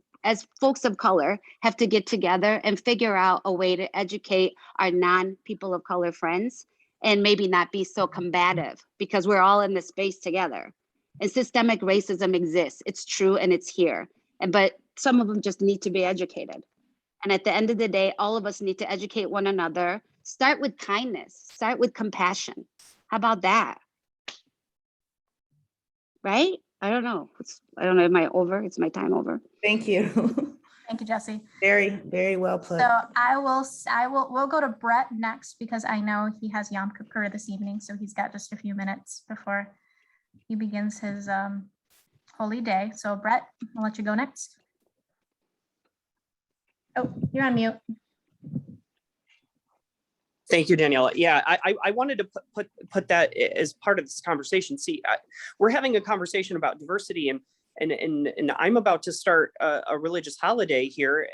folks of color, have to get together and figure out a way to educate our non-people of color friends and maybe not be so combative, because we're all in this space together. And systemic racism exists. It's true and it's here. But some of them just need to be educated. And at the end of the day, all of us need to educate one another. Start with kindness, start with compassion. How about that? Right? I don't know. Am I over? It's my time over. Thank you. Thank you, Jesse. Very, very well put. So we'll go to Brett next, because I know he has Yom Kippur this evening. So he's got just a few minutes before he begins his holy day. So Brett, I'll let you go next. Oh, you're on mute. Thank you, Daniela. Yeah, I wanted to put that as part of this conversation. See, we're having a conversation about diversity, and I'm about to start a religious holiday here,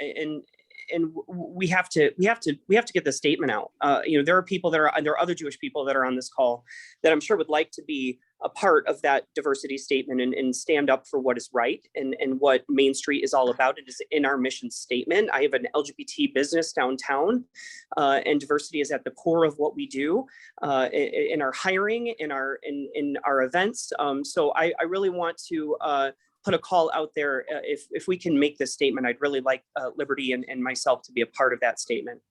and we have to get the statement out. There are other Jewish people that are on this call that I'm sure would like to be a part of that diversity statement and stand up for what is right and what Main Street is all about. It is in our mission statement. I have an LGBT business downtown, and diversity is at the core of what we do in our hiring, in our events. So I really want to put a call out there. If we can make this statement, I'd really like Liberty and myself to be a part of that statement.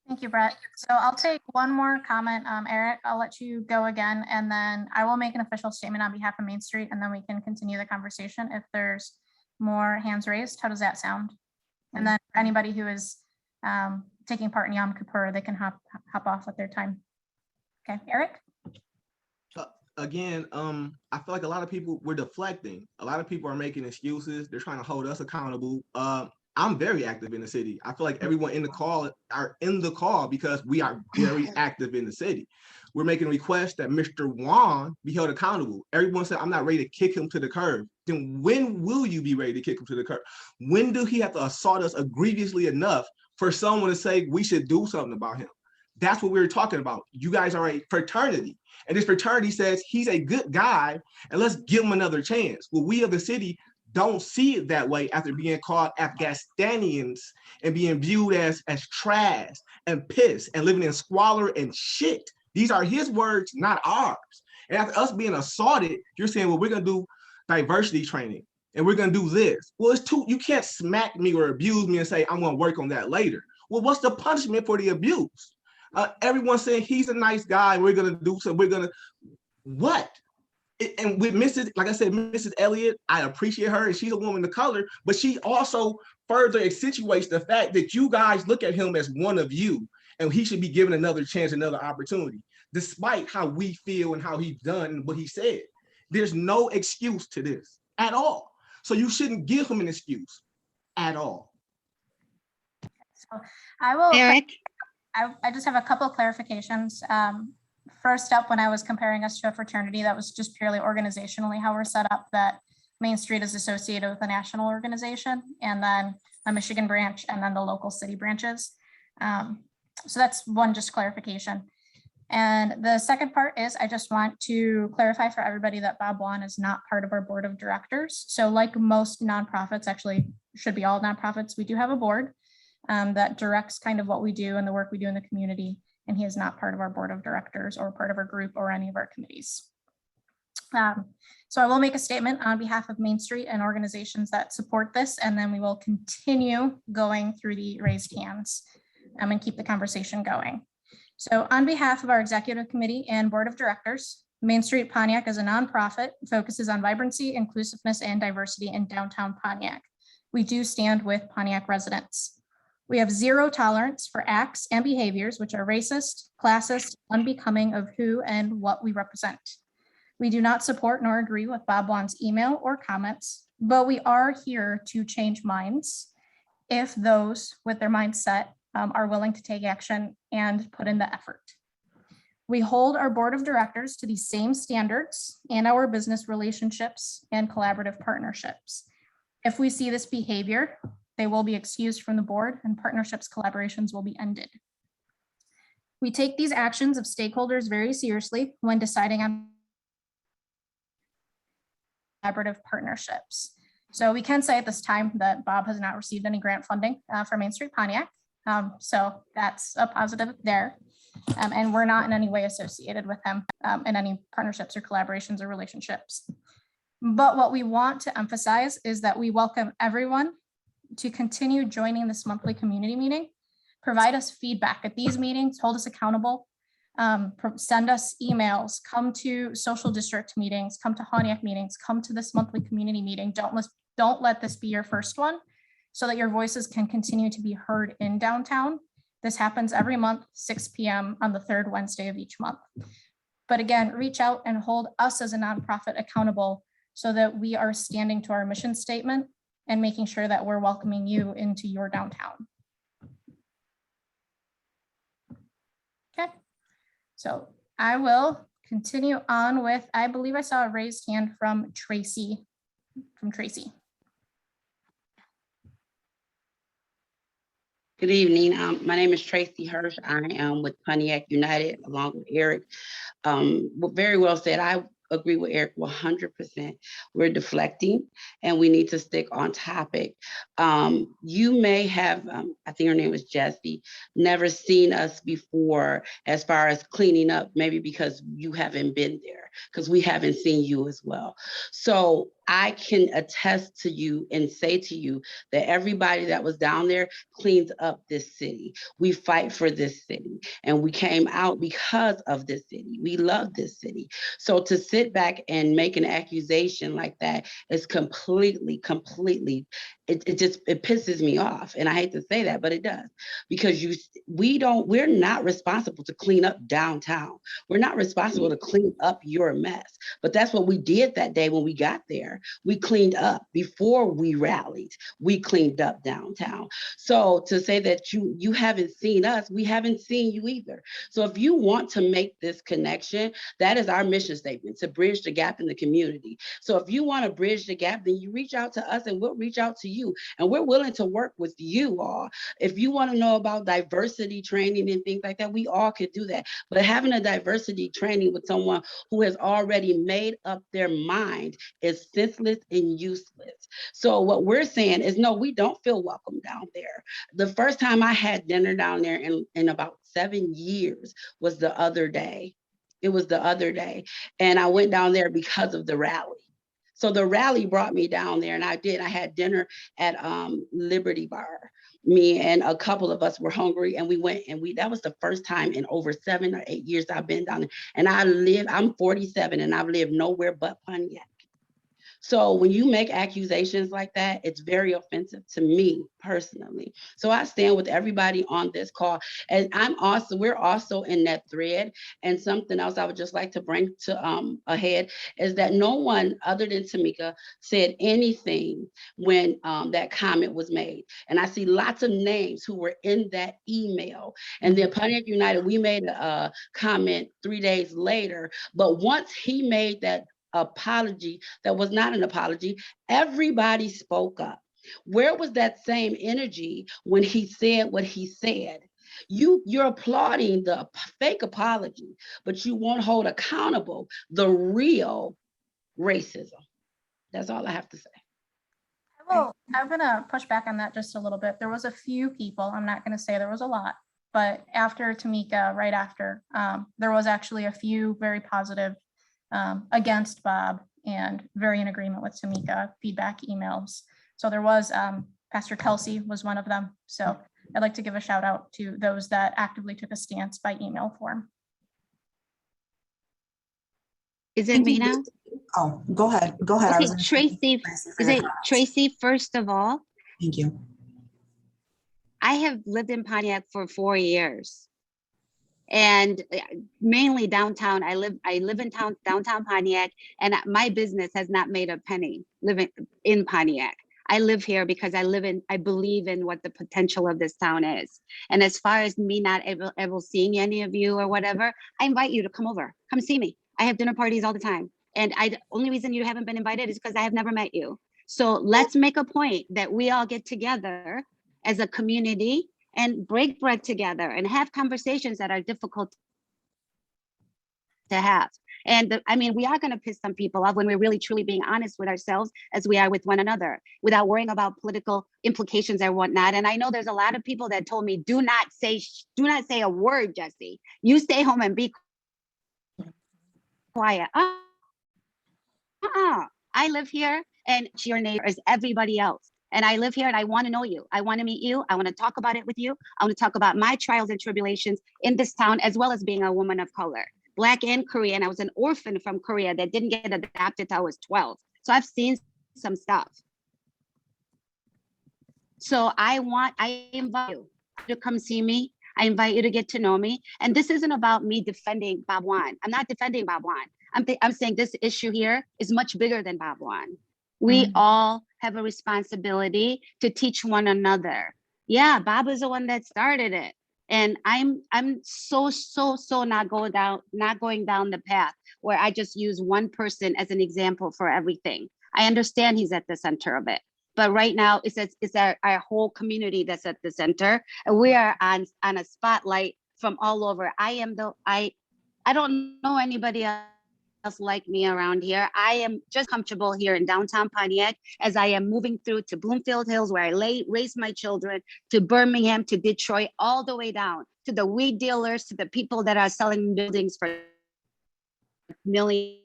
Thank you, Brett. So I'll take one more comment. Eric, I'll let you go again, and then I will make an official statement on behalf of Main Street, and then we can continue the conversation if there's more hands raised. How does that sound? And then for anybody who is taking part in Yom Kippur, they can hop off at their time. Okay, Eric? Again, I feel like a lot of people, we're deflecting. A lot of people are making excuses. They're trying to hold us accountable. I'm very active in the city. I feel like everyone in the call are in the call because we are very active in the city. We're making requests that Mr. Wan be held accountable. Everyone said, I'm not ready to kick him to the curb. Then when will you be ready to kick him to the curb? When do he have to assault us egregiously enough for someone to say we should do something about him? That's what we were talking about. You guys are a fraternity. And this fraternity says he's a good guy and let's give him another chance. Well, we of the city don't see it that way after being called Afghanistanians and being viewed as trash and piss and living in squalor and shit. These are his words, not ours. And after us being assaulted, you're saying, well, we're going to do diversity training. and we're gonna do this. Well, it's too, you can't smack me or abuse me and say, I'm gonna work on that later. Well, what's the punishment for the abuse? Everyone's saying he's a nice guy and we're gonna do so, we're gonna, what? And with Mrs., like I said, Mrs. Elliott, I appreciate her and she's a woman of color, but she also further accentuates the fact that you guys look at him as one of you and he should be given another chance, another opportunity, despite how we feel and how he's done and what he said. There's no excuse to this at all. So you shouldn't give him an excuse at all. So I will, Eric? I just have a couple of clarifications. First up, when I was comparing us to a fraternity, that was just purely organizationally how we're set up, that Main Street is associated with a national organization and then a Michigan branch and then the local city branches. So that's one just clarification. And the second part is I just want to clarify for everybody that Bob Wan is not part of our board of directors. So like most nonprofits, actually should be all nonprofits, we do have a board that directs kind of what we do and the work we do in the community. And he is not part of our board of directors or part of our group or any of our committees. So I will make a statement on behalf of Main Street and organizations that support this, and then we will continue going through the raised hands and keep the conversation going. So on behalf of our executive committee and board of directors, Main Street Pontiac is a nonprofit, focuses on vibrancy, inclusiveness, and diversity in downtown Pontiac. We do stand with Pontiac residents. We have zero tolerance for acts and behaviors which are racist, classist, unbecoming of who and what we represent. We do not support nor agree with Bob Wan's email or comments, but we are here to change minds if those with their mindset are willing to take action and put in the effort. We hold our board of directors to the same standards and our business relationships and collaborative partnerships. If we see this behavior, they will be excused from the board and partnerships collaborations will be ended. We take these actions of stakeholders very seriously when deciding on collaborative partnerships. So we can say at this time that Bob has not received any grant funding for Main Street Pontiac. So that's a positive there. And we're not in any way associated with him in any partnerships or collaborations or relationships. But what we want to emphasize is that we welcome everyone to continue joining this monthly community meeting, provide us feedback at these meetings, hold us accountable, send us emails, come to social district meetings, come to Pontiac meetings, come to this monthly community meeting. Don't let this be your first one so that your voices can continue to be heard in downtown. This happens every month, 6 p.m. on the third Wednesday of each month. But again, reach out and hold us as a nonprofit accountable so that we are standing to our mission statement and making sure that we're welcoming you into your downtown. Okay, so I will continue on with, I believe I saw a raised hand from Tracy. Good evening. My name is Tracy Hirsch. I am with Pontiac United along with Eric. Very well said. I agree with Eric 100%. We're deflecting and we need to stick on topic. You may have, I think her name was Jessie, never seen us before as far as cleaning up, maybe because you haven't been there, because we haven't seen you as well. So I can attest to you and say to you that everybody that was down there cleans up this city. We fight for this city and we came out because of this city. We love this city. So to sit back and make an accusation like that is completely, it pisses me off. And I hate to say that, but it does, because we're not responsible to clean up downtown. We're not responsible to clean up your mess, but that's what we did that day when we got there. We cleaned up before we rallied. We cleaned up downtown. So to say that you haven't seen us, we haven't seen you either. So if you want to make this connection, that is our mission statement, to bridge the gap in the community. So if you want to bridge the gap, then you reach out to us and we'll reach out to you. And we're willing to work with you all. If you want to know about diversity training and things like that, we all could do that. But having a diversity training with someone who has already made up their mind is senseless and useless. So what we're saying is, no, we don't feel welcome down there. The first time I had dinner down there in about 7 years was the other day. It was the other day. And I went down there because of the rally. So the rally brought me down there, and I had dinner at Liberty Bar. Me and a couple of us were hungry, and we went, and that was the first time in over 7 or 8 years I've been down there. And I'm 47 and I've lived nowhere but Pontiac. So when you make accusations like that, it's very offensive to me personally. So I stand with everybody on this call. And we're also in that thread. And something else I would just like to bring to ahead is that no one other than Tamika said anything when that comment was made. And I see lots of names who were in that email. And then Pontiac United, we made a comment 3 days later. But once he made that apology that was not an apology, everybody spoke up. Where was that same energy when he said what he said? You're applauding the fake apology, but you won't hold accountable the real racism. That's all I have to say. Well, I'm gonna push back on that just a little bit. There was a few people, I'm not gonna say there was a lot, but after Tamika, right after, there was actually a few very positive against Bob and very in agreement with Tamika feedback emails. So there was Pastor Kelsey was one of them. So I'd like to give a shout out to those that actively took a stance by email form. Is it me now? Oh, go ahead. Go ahead. Okay, Tracy, is it Tracy, first of all? Thank you. I have lived in Pontiac for 4 years. And mainly downtown. I live in downtown Pontiac, and my business has not made a penny living in Pontiac. I live here because I believe in what the potential of this town is. And as far as me not ever seeing any of you or whatever, I invite you to come over, come see me. I have dinner parties all the time. And only reason you haven't been invited is because I have never met you. So let's make a point that we all get together as a community and break bread together and have conversations that are difficult to have. And I mean, we are going to piss some people off when we're really truly being honest with ourselves as we are with one another without worrying about political implications and whatnot. And I know there's a lot of people that told me, do not say a word, Jesse. You stay home and be quiet. I live here and your neighbor is everybody else. And I live here and I want to know you. I want to meet you. I want to talk about it with you. I want to talk about my trials and tribulations in this town, as well as being a woman of color, Black and Korean. I was an orphan from Korea that didn't get adopted till I was 12. So I've seen some stuff. So I invite you to come see me. I invite you to get to know me. And this isn't about me defending Bob Wan. I'm not defending Bob Wan. I'm saying this issue here is much bigger than Bob Wan. We all have a responsibility to teach one another. Yeah, Bob is the one that started it. And I'm so not going down the path where I just use one person as an example for everything. I understand he's at the center of it. But right now it's our whole community that's at the center. And we are on a spotlight from all over. I don't know anybody else like me around here. I am just comfortable here in downtown Pontiac as I am moving through to Bloomfield Hills, where I raise my children, to Birmingham, to Detroit, all the way down to the weed dealers, to the people that are selling buildings for millions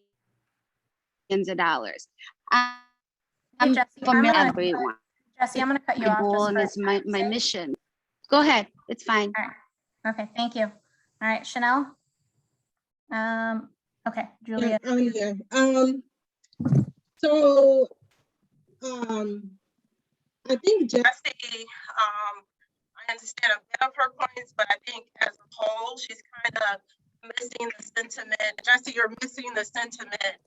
of dollars. I'm Jesse, familiar with everyone. Jesse, I'm going to cut you off. And it's my mission. Go ahead. It's fine. All right. Okay. Thank you. All right, Chanel. Okay, Julia. Yeah, I'm here. So I think Jessie, I understand a bit of her points, but I think as a whole, she's kind of missing the sentiment. Jessie, you're missing the sentiment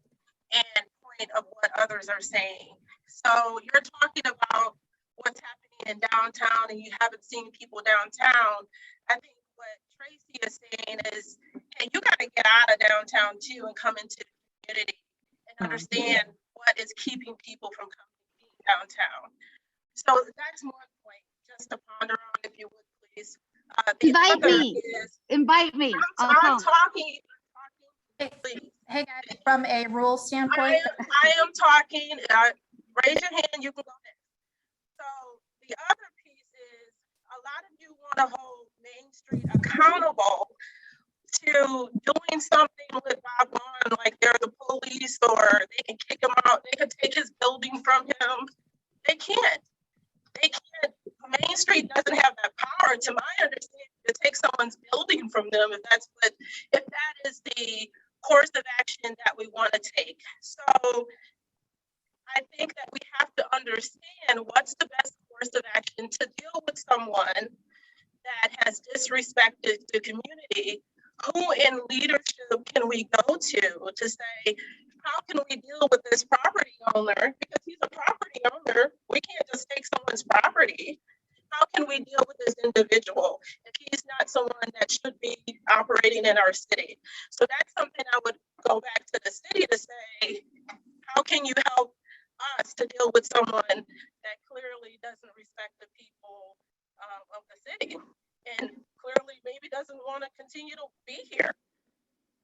and point of what others are saying. So you're talking about what's happening in downtown and you haven't seen people downtown. I think what Tracy is saying is, hey, you got to get out of downtown too and come into the community and understand what is keeping people from coming downtown. So that's one point just to ponder on, if you would please. Invite me. I'm talking. Please. Hey guys, from a rule standpoint. I am talking. Raise your hand. You can go next. So the other piece is a lot of you want to hold Main Street accountable to doing something with Bob Vaughn, like they're the police, or they can kick him out, they can take his building from him. They can't. They can't. Main Street doesn't have that power, to my understanding, to take someone's building from them if that is the course of action that we want to take. So I think that we have to understand what's the best course of action to deal with someone that has disrespected the community. Who in leadership can we go to say, how can we deal with this property owner? Because he's a property owner. We can't just take someone's property. How can we deal with this individual if he's not someone that should be operating in our city? So that's something I would go back to the city to say, how can you help us to deal with someone that clearly doesn't respect the people of the city, and clearly maybe doesn't want to continue to be here.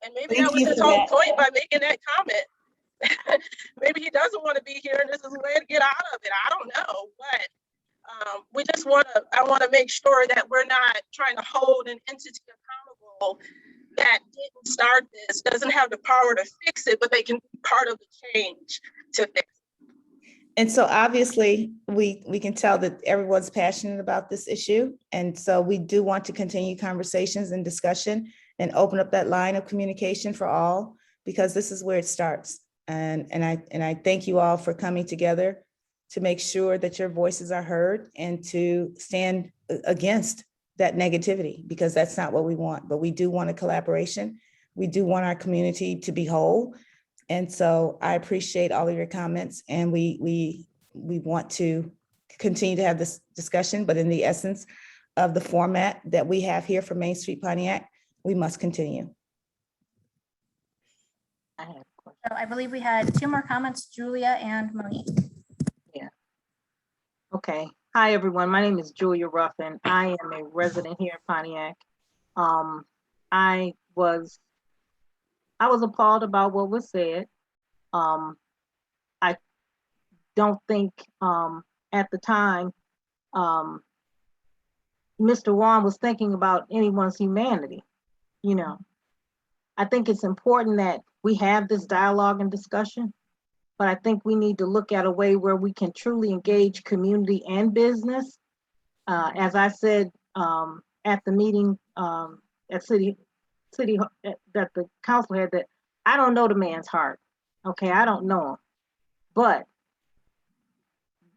And maybe that was his whole point by making that comment. Maybe he doesn't want to be here and this is a way to get out of it. I don't know, but I want to make sure that we're not trying to hold an entity accountable that didn't start this, doesn't have the power to fix it, but they can be part of the change to fix it. And so obviously we can tell that everyone's passionate about this issue. And so we do want to continue conversations and discussion and open up that line of communication for all, because this is where it starts. And I thank you all for coming together to make sure that your voices are heard and to stand against that negativity, because that's not what we want. But we do want a collaboration. We do want our community to be whole. And so I appreciate all of your comments, and we want to continue to have this discussion, but in the essence of the format that we have here for Main Street Pontiac, we must continue. So I believe we had two more comments, Julia and Monique. Yeah. Okay. Hi, everyone. My name is Julia Ruffin. I am a resident here in Pontiac. I was appalled about what was said. I don't think at the time Mr. Wan was thinking about anyone's humanity. You know, I think it's important that we have this dialogue and discussion, but I think we need to look at a way where we can truly engage community and business. As I said at the meeting at city that the council had, that I don't know the man's heart. Okay, I don't know him, but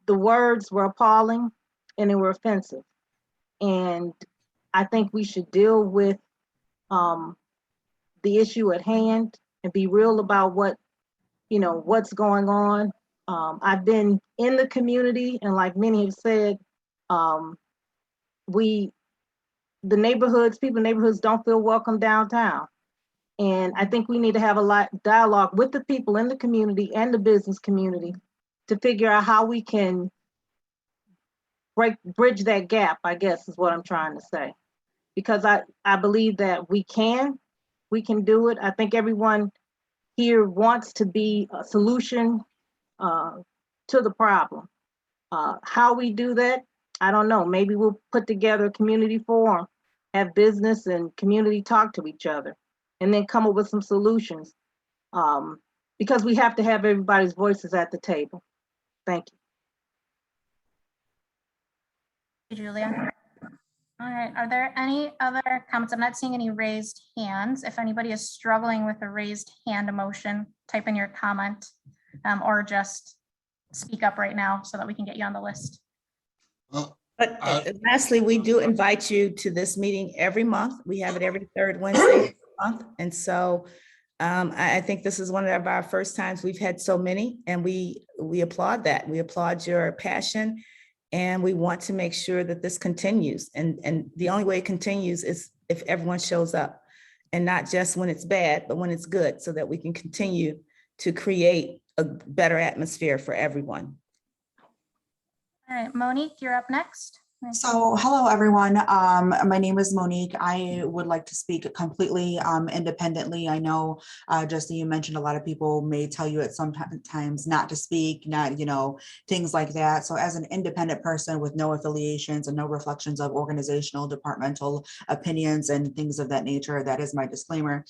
the words were appalling and they were offensive. And I think we should deal with the issue at hand and be real about what's going on. I've been in the community, and like many have said, people in neighborhoods don't feel welcome downtown. And I think we need to have a dialogue with the people in the community and the business community to figure out how we can bridge that gap, I guess is what I'm trying to say. Because I believe that we can do it. I think everyone here wants to be a solution to the problem. How we do that, I don't know. Maybe we'll put together a community forum, have business and community talk to each other, and then come up with some solutions. Because we have to have everybody's voices at the table. Thank you. Julia. All right, are there any other comments? I'm not seeing any raised hands. If anybody is struggling with a raised hand emotion, type in your comment or just speak up right now so that we can get you on the list. But lastly, we do invite you to this meeting every month. We have it every third Wednesday of the month. And so I think this is one of our first times we've had so many, and we applaud that. We applaud your passion. And we want to make sure that this continues. And the only way it continues is if everyone shows up, and not just when it's bad, but when it's good, so that we can continue to create a better atmosphere for everyone. All right, Monique, you're up next. So, hello, everyone. My name is Monique. I would like to speak completely independently. I know, Justin, you mentioned a lot of people may tell you at sometimes not to speak, not, things like that. So as an independent person with no affiliations and no reflections of organizational, departmental opinions and things of that nature, that is my disclaimer.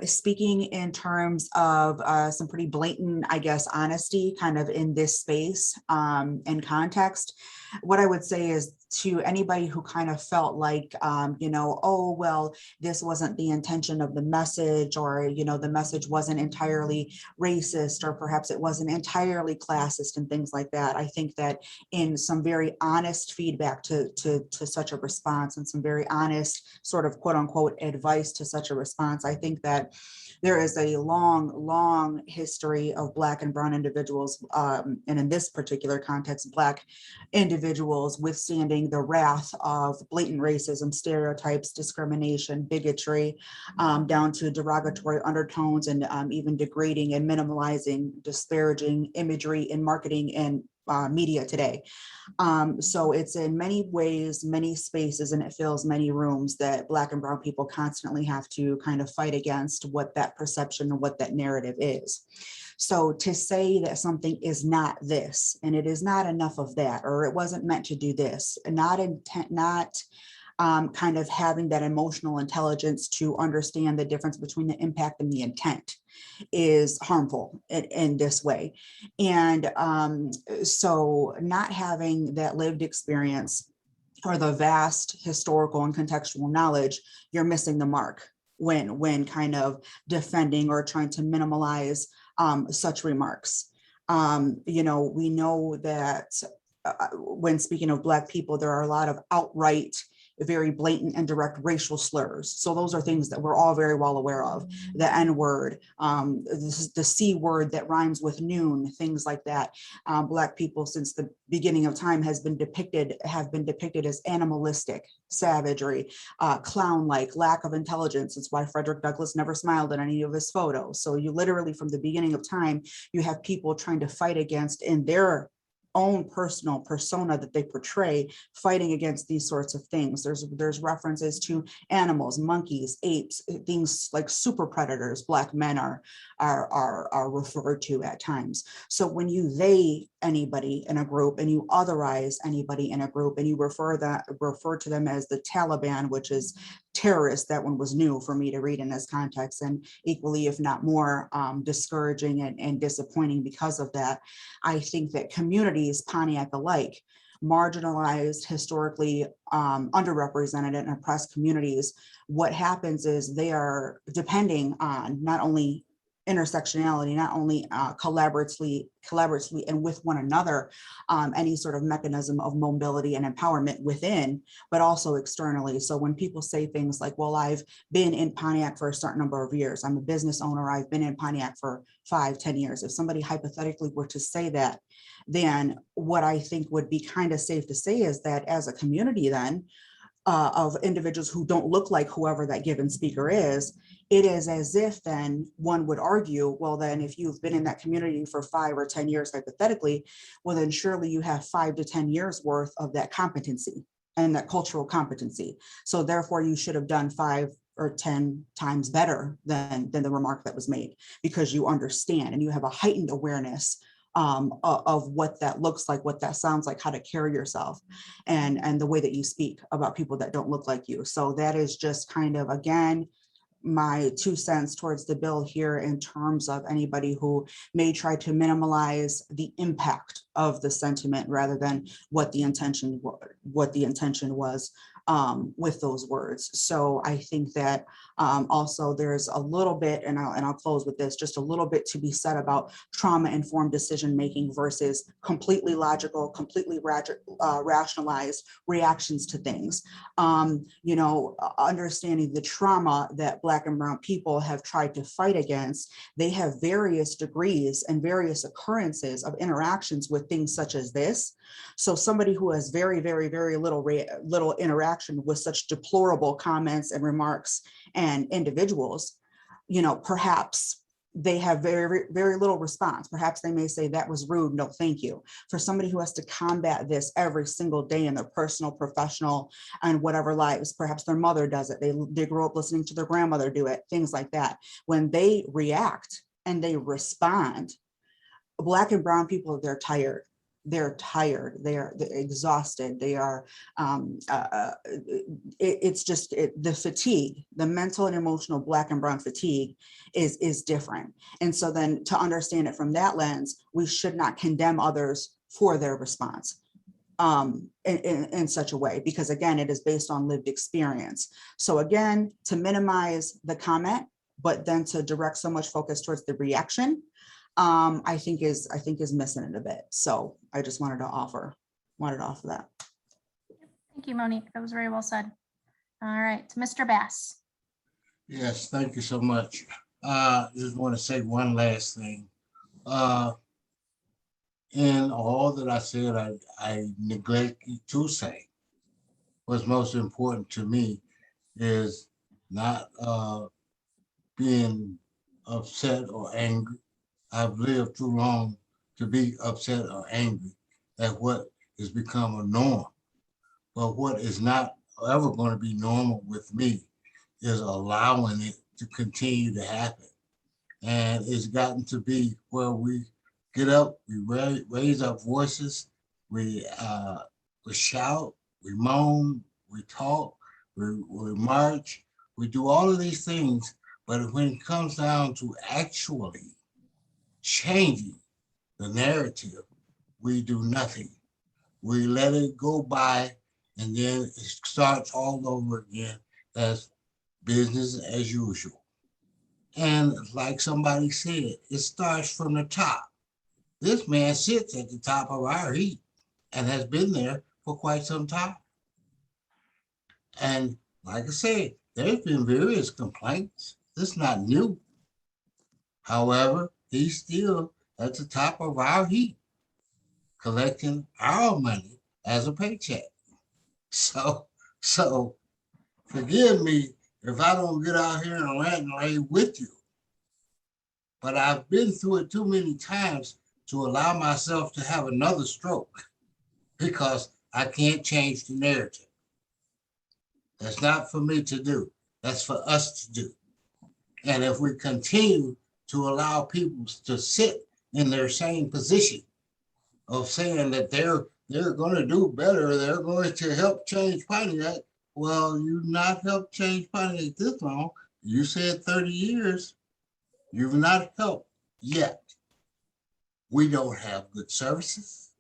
Speaking in terms of some pretty blatant, I guess, honesty kind of in this space and context, what I would say is to anybody who kind of felt like, oh, well, this wasn't the intention of the message, or, the message wasn't entirely racist, or perhaps it wasn't entirely classist and things like that. I think that in some very honest feedback to such a response and some very honest sort of quote unquote advice to such a response, I think that there is a long history of Black and brown individuals, and in this particular context, Black individuals withstanding the wrath of blatant racism, stereotypes, discrimination, bigotry, down to derogatory undertones and even degrading and minimalizing, disparaging imagery in marketing and media today. So it's in many ways, many spaces, and it fills many rooms that Black and brown people constantly have to kind of fight against what that perception and what that narrative is. So to say that something is not this, and it is not enough of that, or it wasn't meant to do this, and not kind of having that emotional intelligence to understand the difference between the impact and the intent is harmful in this way. And so not having that lived experience or the vast historical and contextual knowledge, you're missing the mark when kind of defending or trying to minimalize such remarks. We know that when speaking of Black people, there are a lot of outright, very blatant and direct racial slurs. So those are things that we're all very well aware of. The N-word, the C word that rhymes with noon, things like that. Black people since the beginning of time have been depicted as animalistic, savagery, clown-like, lack of intelligence. It's why Frederick Douglass never smiled in any of his photos. So you literally, from the beginning of time, you have people trying to fight against in their own personal persona that they portray, fighting against these sorts of things. There's references to animals, monkeys, apes, things like super predators. Black men are referred to at times. So when you anybody in a group and you otherize anybody in a group and you refer to them as the Taliban, which is terrorist, that one was new for me to read in this context, and equally, if not more, discouraging and disappointing because of that. I think that communities, Pontiac alike, marginalized, historically underrepresented and oppressed communities, what happens is they are depending on not only intersectionality, not only collaboratively and with one another, any sort of mechanism of mobility and empowerment within, but also externally. So when people say things like, well, I've been in Pontiac for a certain number of years, I'm a business owner, I've been in Pontiac for 5-10 years. If somebody hypothetically were to say that, then what I think would be kind of safe to say is that as a community then, of individuals who don't look like whoever that given speaker is, it is as if then one would argue, well, then if you've been in that community for 5 or 10 years, hypothetically, well, then surely you have 5 to 10 years worth of that competency and that cultural competency. So therefore you should have done 5 or 10 times better than the remark that was made, because you understand and you have a heightened awareness of what that looks like, what that sounds like, how to carry yourself, and the way that you speak about people that don't look like you. So that is just kind of, again, my 2 cents towards the bill here in terms of anybody who may try to minimize the impact of the sentiment rather than what the intention was with those words. So I think that also there's a little bit, and I'll close with this, just a little bit to be said about trauma-informed decision-making versus completely logical, completely rationalized reactions to things. Understanding the trauma that Black and brown people have tried to fight against, they have various degrees and various occurrences of interactions with things such as this. So somebody who has very, very, very little interaction with such deplorable comments and remarks and individuals, perhaps they have very, very little response. Perhaps they may say that was rude, no thank you. For somebody who has to combat this every single day in their personal, professional, and whatever lives, perhaps their mother does it, they grew up listening to their grandmother do it, things like that. When they react and they respond, Black and brown people, they're tired. They're tired, they're exhausted, they are, it's just the fatigue, the mental and emotional Black and brown fatigue is different. And so then to understand it from that lens, we should not condemn others for their response in such a way, because again, it is based on lived experience. So again, to minimize the comment, but then to direct so much focus towards the reaction, I think is missing it a bit. So I just wanted to offer that. Thank you, Monique. That was very well said. All right, Mr. Bass. Yes, thank you so much. Just want to say one last thing. In all that I said, I neglected to say what's most important to me is not being upset or angry. I've lived too long to be upset or angry at what has become a norm. But what is not ever going to be normal with me is allowing it to continue to happen. And it's gotten to be where we get up, we raise our voices, we shout, we moan, we talk, we march, we do all of these things. But when it comes down to actually changing the narrative, we do nothing. We let it go by, and then it starts all over again as business as usual. And like somebody said, it starts from the top. This man sits at the top of our heap and has been there for quite some time. And like I said, there's been various complaints. This is not new. However, he's still at the top of our heap, collecting our money as a paycheck. So forgive me if I don't get out here and rant and rave with you. But I've been through it too many times to allow myself to have another stroke because I can't change the narrative. That's not for me to do. That's for us to do. And if we continue to allow people to sit in their same position of saying that they're going to do better, they're going to help change Pontiac, well, you not helped change Pontiac this long. You said 30 years. You've not helped yet. We don't have good services.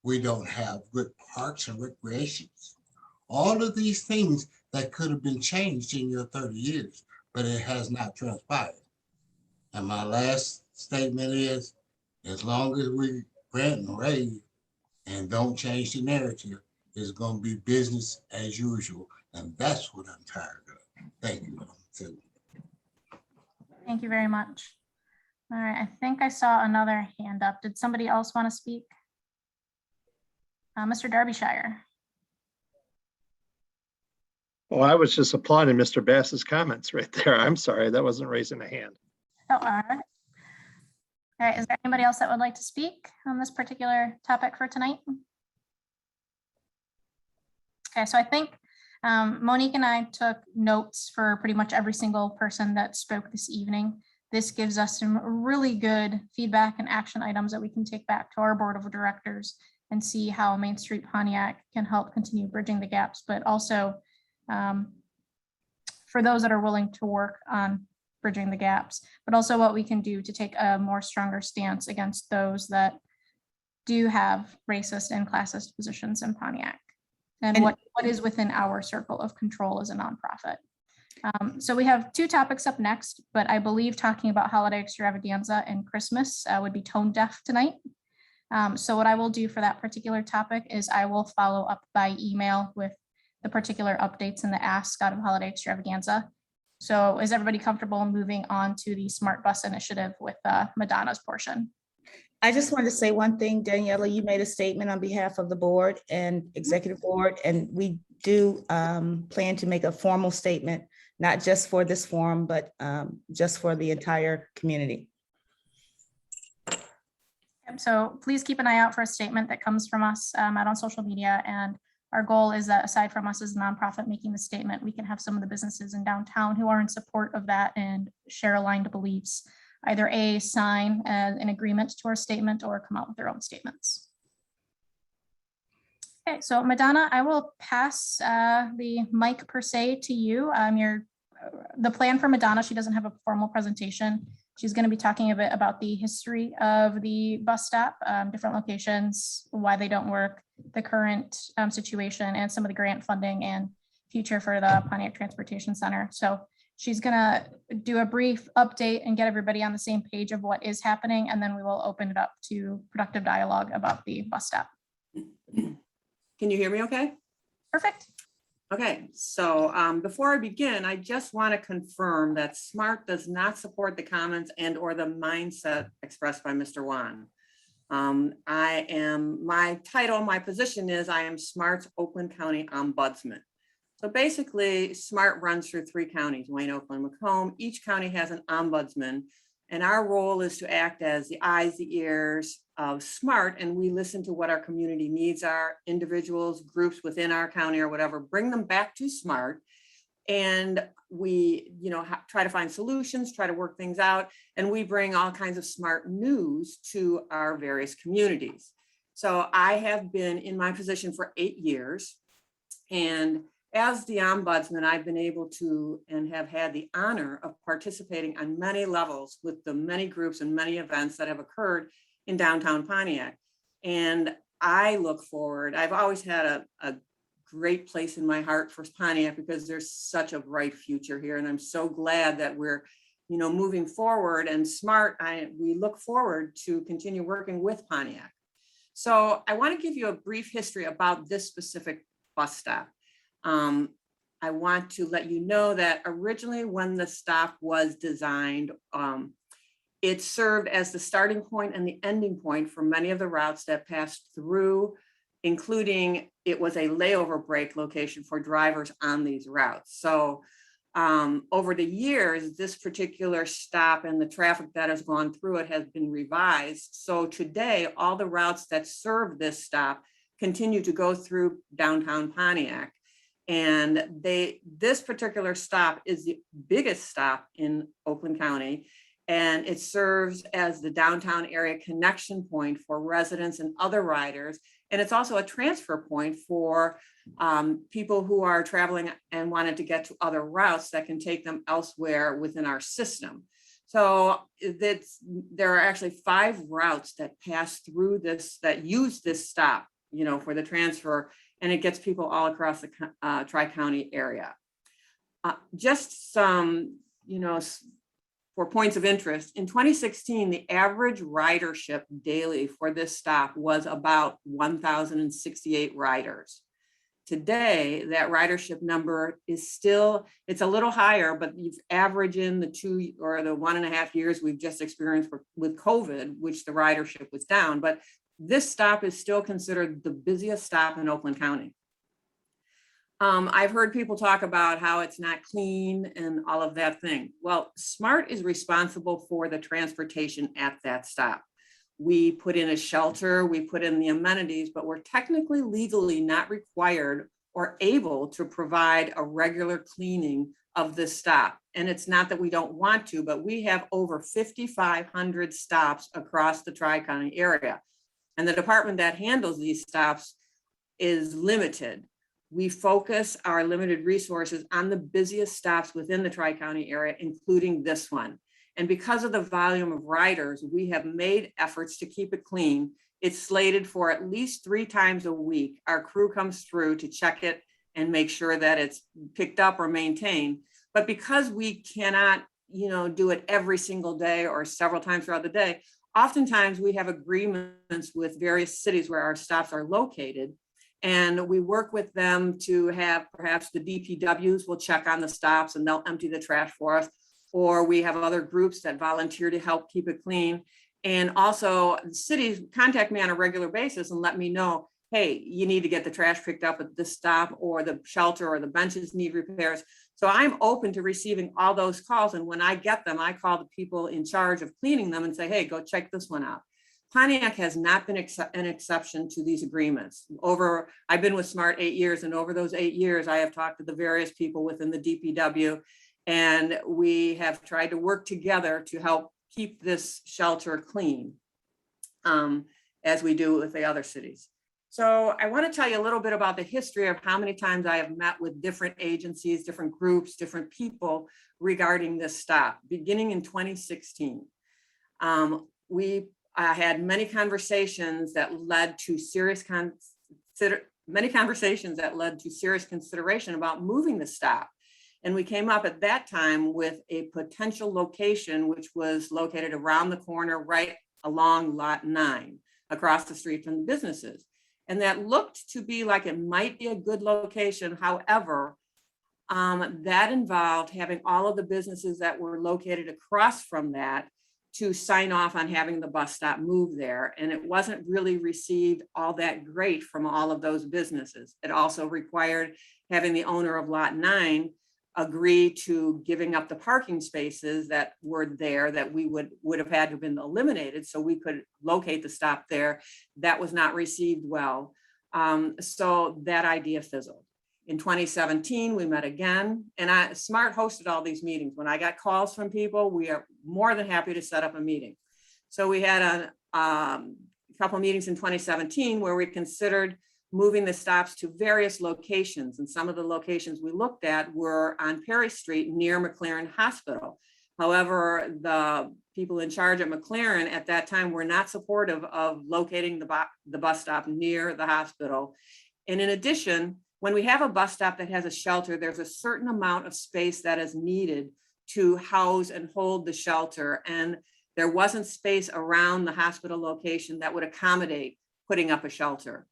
We don't have good parks and recreations. All of these things that could have been changed in your 30 years, but it has not transpired. And my last statement is, as long as we rant and rave and don't change the narrative, it's going to be business as usual. And that's what I'm tired of. Thank you. Thank you very much. All right, I think I saw another hand up. Did somebody else want to speak? Mr. Darbyshire. Well, I was just applauding Mr. Bass's comments right there. I'm sorry, that wasn't raising a hand. Oh, all right. All right, is there anybody else that would like to speak on this particular topic for tonight? Okay, so I think Monique and I took notes for pretty much every single person that spoke this evening. This gives us some really good feedback and action items that we can take back to our board of directors and see how Main Street Pontiac can help continue bridging the gaps, but also for those that are willing to work on bridging the gaps, but also what we can do to take a more stronger stance against those that do have racist and classist positions in Pontiac, and what is within our circle of control as a nonprofit. So we have two topics up next, but I believe talking about holiday extravaganza and Christmas would be tone deaf tonight. So what I will do for that particular topic is I will follow up by email with the particular updates and the ask out of holiday extravaganza. So is everybody comfortable moving on to the Smart Bus Initiative with Madonna's portion? I just wanted to say one thing, Daniela, you made a statement on behalf of the board and executive board, and we do plan to make a formal statement not just for this forum, but just for the entire community. So please keep an eye out for a statement that comes from us out on social media. And our goal is that aside from us as a nonprofit making the statement, we can have some of the businesses in downtown who are in support of that and share aligned beliefs, either A, sign an agreement to our statement or come out with their own statements. Okay, so Madonna, I will pass the mic per se to you. The plan for Madonna, she doesn't have a formal presentation. She's going to be talking a bit about the history of the bus stop, different locations, why they don't work, the current situation, and some of the grant funding and future for the Pontiac Transportation Center. So she's going to do a brief update and get everybody on the same page of what is happening, and then we will open it up to productive dialogue about the bus stop. Can you hear me okay? Perfect. Okay, so before I begin, I just want to confirm that SMART does not support the comments and or the mindset expressed by Mr. Wan. My title, my position is I am SMART's Oakland County Ombudsman. So basically, SMART runs through 3 counties, Wayne, Oakland, Macomb. Each county has an ombudsman, and our role is to act as the eyes, the ears of SMART, and we listen to what our community needs are, individuals, groups within our county or whatever, bring them back to SMART, and we, try to find solutions, try to work things out, and we bring all kinds of SMART news to our various communities. So I have been in my position for 8 years, and as the ombudsman, I've been able to and have had the honor of participating on many levels with the many groups and many events that have occurred in downtown Pontiac. And I look forward, I've always had a great place in my heart for Pontiac because there's such a bright future here. And I'm so glad that we're, moving forward and SMART. We look forward to continue working with Pontiac. So I want to give you a brief history about this specific bus stop. I want to let you know that originally when the stop was designed, it served as the starting point and the ending point for many of the routes that passed through, including it was a layover break location for drivers on these routes. So over the years, this particular stop and the traffic that has gone through it has been revised. So today, all the routes that serve this stop continue to go through downtown Pontiac. And this particular stop is the biggest stop in Oakland County, and it serves as the downtown area connection point for residents and other riders. And it's also a transfer point for people who are traveling and wanted to get to other routes that can take them elsewhere within our system. So there are actually 5 routes that pass through this, that use this stop, for the transfer, and it gets people all across the Tri-County area. Just some, for points of interest, in 2016, the average ridership daily for this stop was about 1,068 riders. Today, that ridership number is still, it's a little higher, but you've averaged in the 2 or the 1.5 years we've just experienced with COVID, which the ridership was down, but this stop is still considered the busiest stop in Oakland County. I've heard people talk about how it's not clean and all of that thing. Well, SMART is responsible for the transportation at that stop. We put in a shelter, we put in the amenities, but we're technically legally not required or able to provide a regular cleaning of this stop. And it's not that we don't want to, but we have over 5,500 stops across the Tri-County area. And the department that handles these stops is limited. We focus our limited resources on the busiest stops within the Tri-County area, including this one. And because of the volume of riders, we have made efforts to keep it clean. It's slated for at least 3 times a week. Our crew comes through to check it and make sure that it's picked up or maintained. But because we cannot, do it every single day or several times throughout the day, oftentimes we have agreements with various cities where our stops are located, and we work with them to have perhaps the DPWs will check on the stops and they'll empty the trash for us, or we have other groups that volunteer to help keep it clean. And also cities contact me on a regular basis and let me know, hey, you need to get the trash picked up at this stop, or the shelter or the benches need repairs. So I'm open to receiving all those calls. And when I get them, I call the people in charge of cleaning them and say, hey, go check this one out. Pontiac has not been an exception to these agreements. I've been with SMART 8 years, and over those 8 years, I have talked to the various people within the DPW, and we have tried to work together to help keep this shelter clean, as we do with the other cities. So I want to tell you a little bit about the history of how many times I have met with different agencies, different groups, different people regarding this stop, beginning in 2016. We had many conversations that led to serious consideration about moving the stop. And we came up at that time with a potential location, which was located around the corner, right along Lot 9, across the street from the businesses. And that looked to be like it might be a good location. However, that involved having all of the businesses that were located across from that to sign off on having the bus stop move there. And it wasn't really received all that great from all of those businesses. It also required having the owner of Lot 9 agree to giving up the parking spaces that were there that we would have had to have been eliminated so we could locate the stop there. That was not received well. So that idea fizzled. In 2017, we met again, and SMART hosted all these meetings. When I got calls from people, we are more than happy to set up a meeting. So we had a couple meetings in 2017 where we considered moving the stops to various locations. And some of the locations we looked at were on Perry Street near McLaren Hospital. However, the people in charge at McLaren at that time were not supportive of locating the bus stop near the hospital. And in addition, when we have a bus stop that has a shelter, there's a certain amount of space that is needed to house and hold the shelter. And there wasn't space around the hospital location that would accommodate putting up a shelter.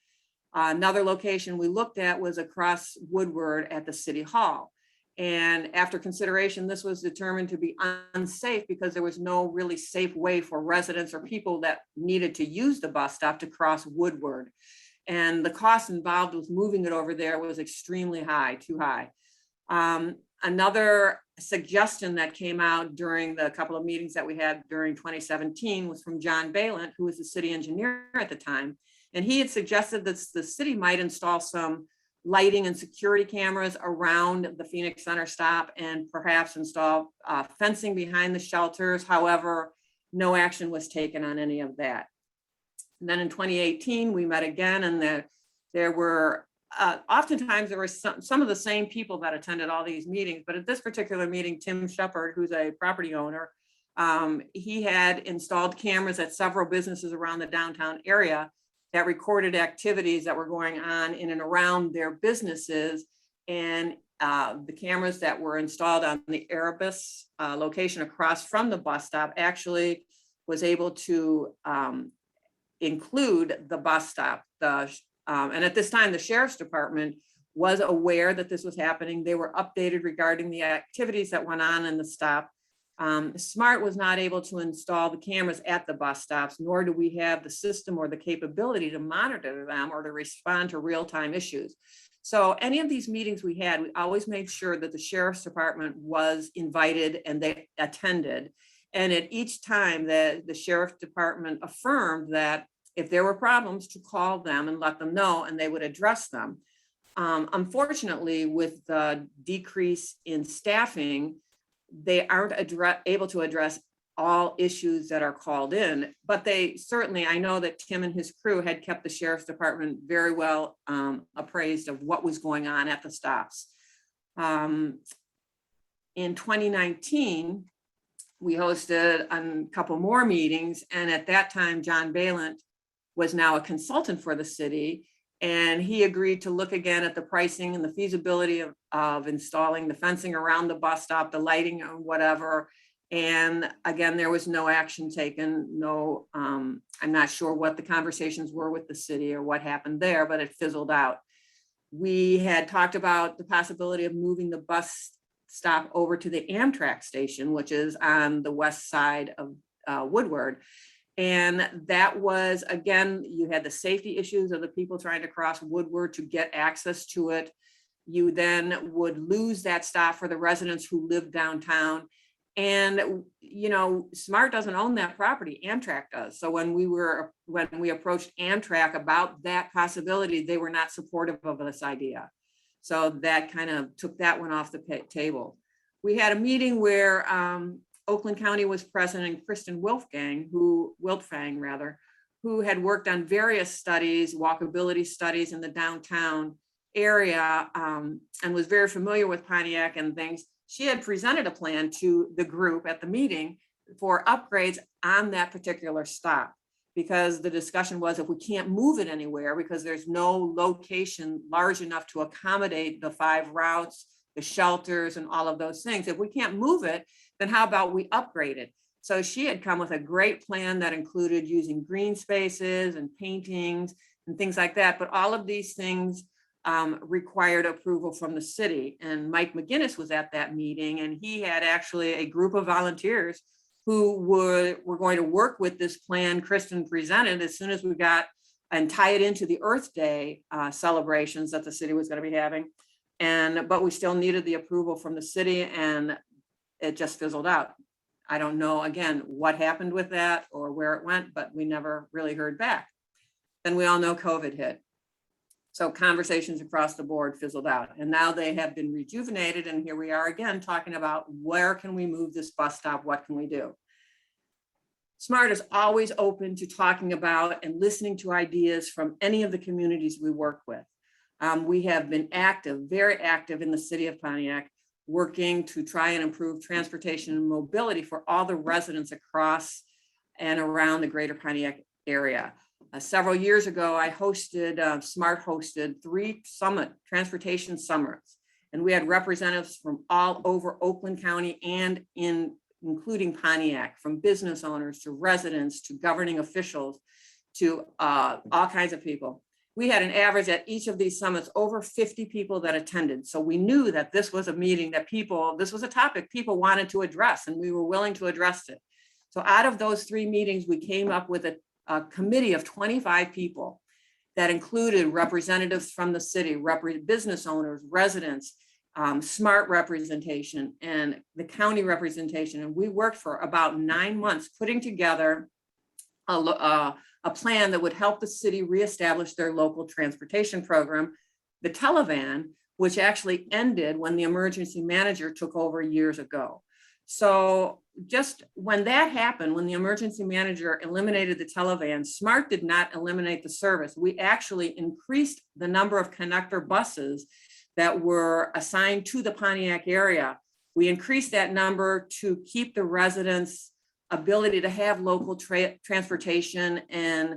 Another location we looked at was across Woodward at the City Hall. And after consideration, this was determined to be unsafe because there was no really safe way for residents or people that needed to use the bus stop to cross Woodward. And the cost involved with moving it over there was extremely high, too high. Another suggestion that came out during the couple of meetings that we had during 2017 was from John Balint, who was the city engineer at the time. And he had suggested that the city might install some lighting and security cameras around the Phoenix Center stop and perhaps install fencing behind the shelters. However, no action was taken on any of that. And then in 2018, we met again, and there were oftentimes there were some of the same people that attended all these meetings. But at this particular meeting, Tim Shepard, who's a property owner, he had installed cameras at several businesses around the downtown area that recorded activities that were going on in and around their businesses. And the cameras that were installed on the Erebus location across from the bus stop actually was able to include the bus stop. And at this time, the Sheriff's Department was aware that this was happening. They were updated regarding the activities that went on in the stop. SMART was not able to install the cameras at the bus stops, nor do we have the system or the capability to monitor them or to respond to real-time issues. So any of these meetings we had, we always made sure that the Sheriff's Department was invited and they attended. And at each time that the Sheriff's Department affirmed that if there were problems, to call them and let them know and they would address them. Unfortunately, with the decrease in staffing, they aren't able to address all issues that are called in, but they certainly, I know that Tim and his crew had kept the Sheriff's Department very well appraised of what was going on at the stops. In 2019, we hosted a couple more meetings, and at that time, John Balint was now a consultant for the city, and he agreed to look again at the pricing and the feasibility of installing the fencing around the bus stop, the lighting or whatever. And again, there was no action taken. No, I'm not sure what the conversations were with the city or what happened there, but it fizzled out. We had talked about the possibility of moving the bus stop over to the Amtrak station, which is on the west side of Woodward. And that was, again, you had the safety issues of the people trying to cross Woodward to get access to it. you then would lose that stop for the residents who live downtown. And, you know, SMART doesn't own that property, Amtrak does. So when we approached Amtrak about that possibility, they were not supportive of this idea. So that kind of took that one off the table. We had a meeting where Oakland County was present, and Kristen Wilfgang, who had worked on various studies, walkability studies in the downtown area, and was very familiar with Pontiac and things. She had presented a plan to the group at the meeting for upgrades on that particular stop, because the discussion was, if we can't move it anywhere because there's no location large enough to accommodate the 5 routes, the shelters and all of those things, if we can't move it, then how about we upgrade it? So she had come with a great plan that included using green spaces and paintings and things like that. But all of these things required approval from the city. And Mike McGinnis was at that meeting, and he had actually a group of volunteers who were going to work with this plan Kristen presented as soon as we got and tie it into the Earth Day celebrations that the city was going to be having. But we still needed the approval from the city, and it just fizzled out. I don't know, again, what happened with that or where it went, but we never really heard back. Then we all know COVID hit. So conversations across the board fizzled out, and now they have been rejuvenated. And here we are again talking about, where can we move this bus stop? What can we do? SMART is always open to talking about and listening to ideas from any of the communities we work with. We have been active, very active in the city of Pontiac, working to try and improve transportation and mobility for all the residents across and around the greater Pontiac area. Several years ago, SMART hosted 3 transportation summits, and we had representatives from all over Oakland County and including Pontiac, from business owners to residents to governing officials to all kinds of people. We had an average at each of these summits over 50 people that attended. So we knew that this was a meeting that this was a topic people wanted to address, and we were willing to address it. So out of those 3 meetings, we came up with a committee of 25 people that included representatives from the city, business owners, residents, SMART representation, and the county representation. And we worked for about 9 months putting together a plan that would help the city reestablish their local transportation program, the Televan, which actually ended when the emergency manager took over years ago. So just when that happened, when the emergency manager eliminated the Televan, SMART did not eliminate the service. We actually increased the number of connector buses that were assigned to the Pontiac area. We increased that number to keep the residents' ability to have local transportation and,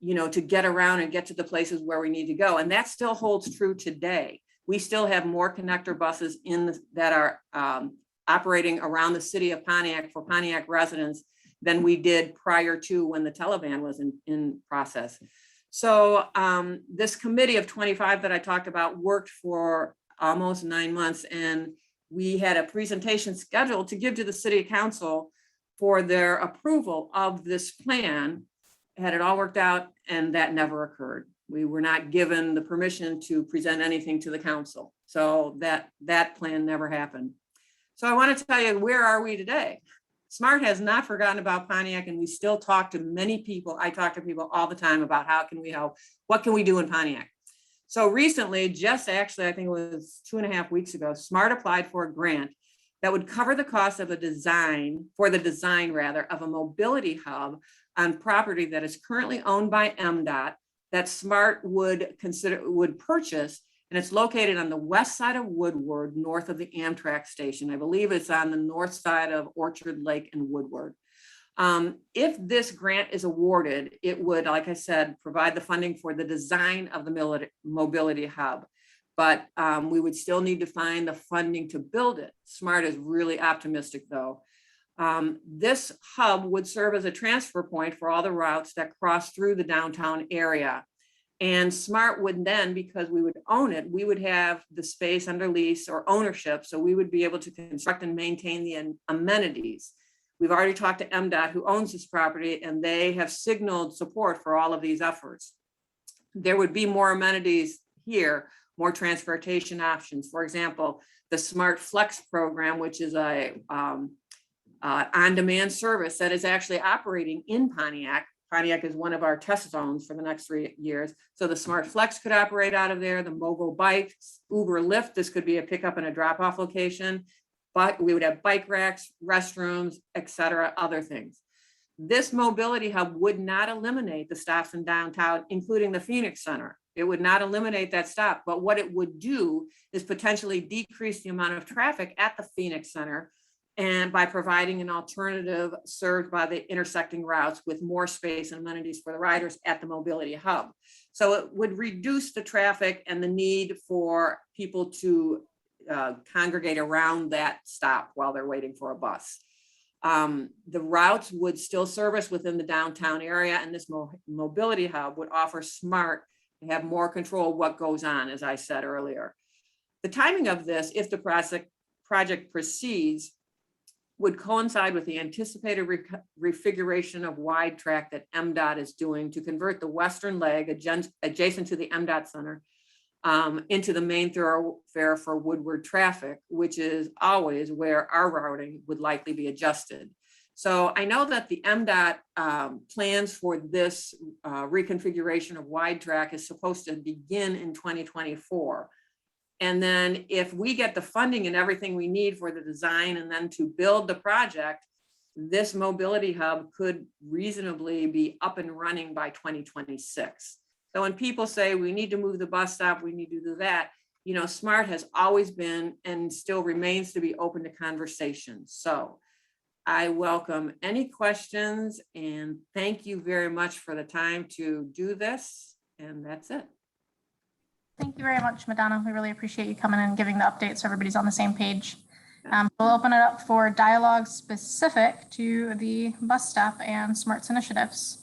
to get around and get to the places where we need to go. And that still holds true today. We still have more connector buses that are operating around the city of Pontiac for Pontiac residents than we did prior to when the Televan was in process. So this committee of 25 that I talked about worked for almost 9 months, and we had a presentation scheduled to give to the city council for their approval of this plan. Had it all worked out, and that never occurred. We were not given the permission to present anything to the council. So that plan never happened. So I want to tell you, where are we today? SMART has not forgotten about Pontiac, and we still talk to many people. I talk to people all the time about how can we help? What can we do in Pontiac? So recently, just actually, I think it was 2.5 weeks ago, SMART applied for a grant that would cover the cost of the design of a mobility hub on property that is currently owned by MDOT that SMART would purchase. And it's located on the west side of Woodward, north of the Amtrak station. I believe it's on the north side of Orchard Lake and Woodward. If this grant is awarded, it would, like I said, provide the funding for the design of the mobility hub. But we would still need to find the funding to build it. SMART is really optimistic, though. This hub would serve as a transfer point for all the routes that cross through the downtown area. And SMART would then, because we would own it, we would have the space under lease or ownership. So we would be able to construct and maintain the amenities. We've already talked to MDOT, who owns this property, and they have signaled support for all of these efforts. There would be more amenities here. more transportation options. For example, the Smart Flex program, which is a on-demand service that is actually operating in Pontiac. Pontiac is one of our test zones for the next 3 years. So the Smart Flex could operate out of there, the Mogo Bikes, Uber, Lyft, this could be a pickup and a drop-off location, but we would have bike racks, restrooms, et cetera, other things. This mobility hub would not eliminate the stops in downtown, including the Phoenix Center. It would not eliminate that stop, but what it would do is potentially decrease the amount of traffic at the Phoenix Center, and by providing an alternative served by the intersecting routes with more space and amenities for the riders at the mobility hub. So it would reduce the traffic and the need for people to congregate around that stop while they're waiting for a bus. The routes would still service within the downtown area, and this mobility hub would offer SMART to have more control of what goes on, as I said earlier. The timing of this, if the project proceeds, would coincide with the anticipated refiguration of wide track that MDOT is doing to convert the western leg adjacent to the MDOT Center into the main thoroughfare for Woodward traffic, which is always where our routing would likely be adjusted. So I know that the MDOT plans for this reconfiguration of wide track is supposed to begin in 2024. And then if we get the funding and everything we need for the design and then to build the project, this mobility hub could reasonably be up and running by 2026. So when people say we need to move the bus stop, we need to do that, you know, SMART has always been and still remains to be open to conversation. So I welcome any questions and thank you very much for the time to do this. And that's it. Thank you very much, Madonna. We really appreciate you coming and giving the updates so everybody's on the same page. We'll open it up for dialogue specific to the bus stop and SMARTS initiatives.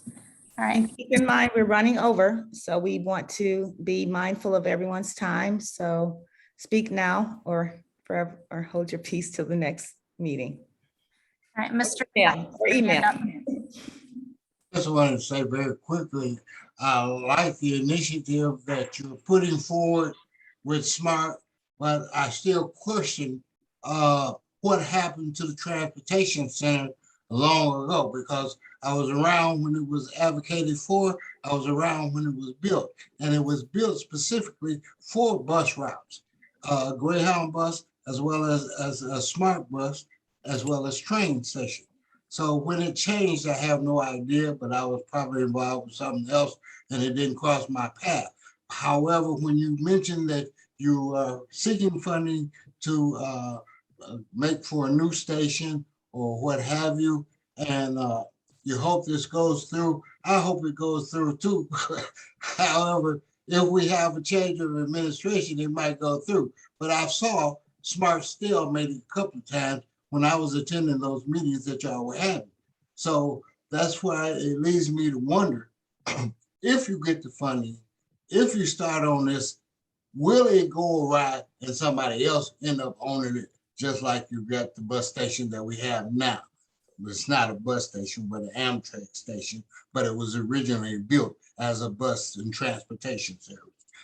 All right. And keep in mind, we're running over, so we want to be mindful of everyone's time. So speak now or forever, or hold your peace till the next meeting. All right, Mr. Or email. Just wanted to say very quickly, I like the initiative that you're putting forward with SMART, but I still question what happened to the transportation center long ago, because I was around when it was advocated for, I was around when it was built, and it was built specifically for bus routes, Greyhound bus, as well as a SMART bus, as well as train station. So when it changed, I have no idea, but I was probably involved with something else and it didn't cross my path. However, when you mentioned that you are seeking funding to make for a new station or what have you, and you hope this goes through, I hope it goes through too. However, if we have a change of administration, it might go through. But I saw SMART still made it a couple of times when I was attending those meetings that y'all were having. So that's why it leads me to wonder, if you get the funding, if you start on this, will it go awry and somebody else end up owning it, just like you got the bus station that we have now? It's not a bus station, but an Amtrak station, but it was originally built as a bus and transportation service.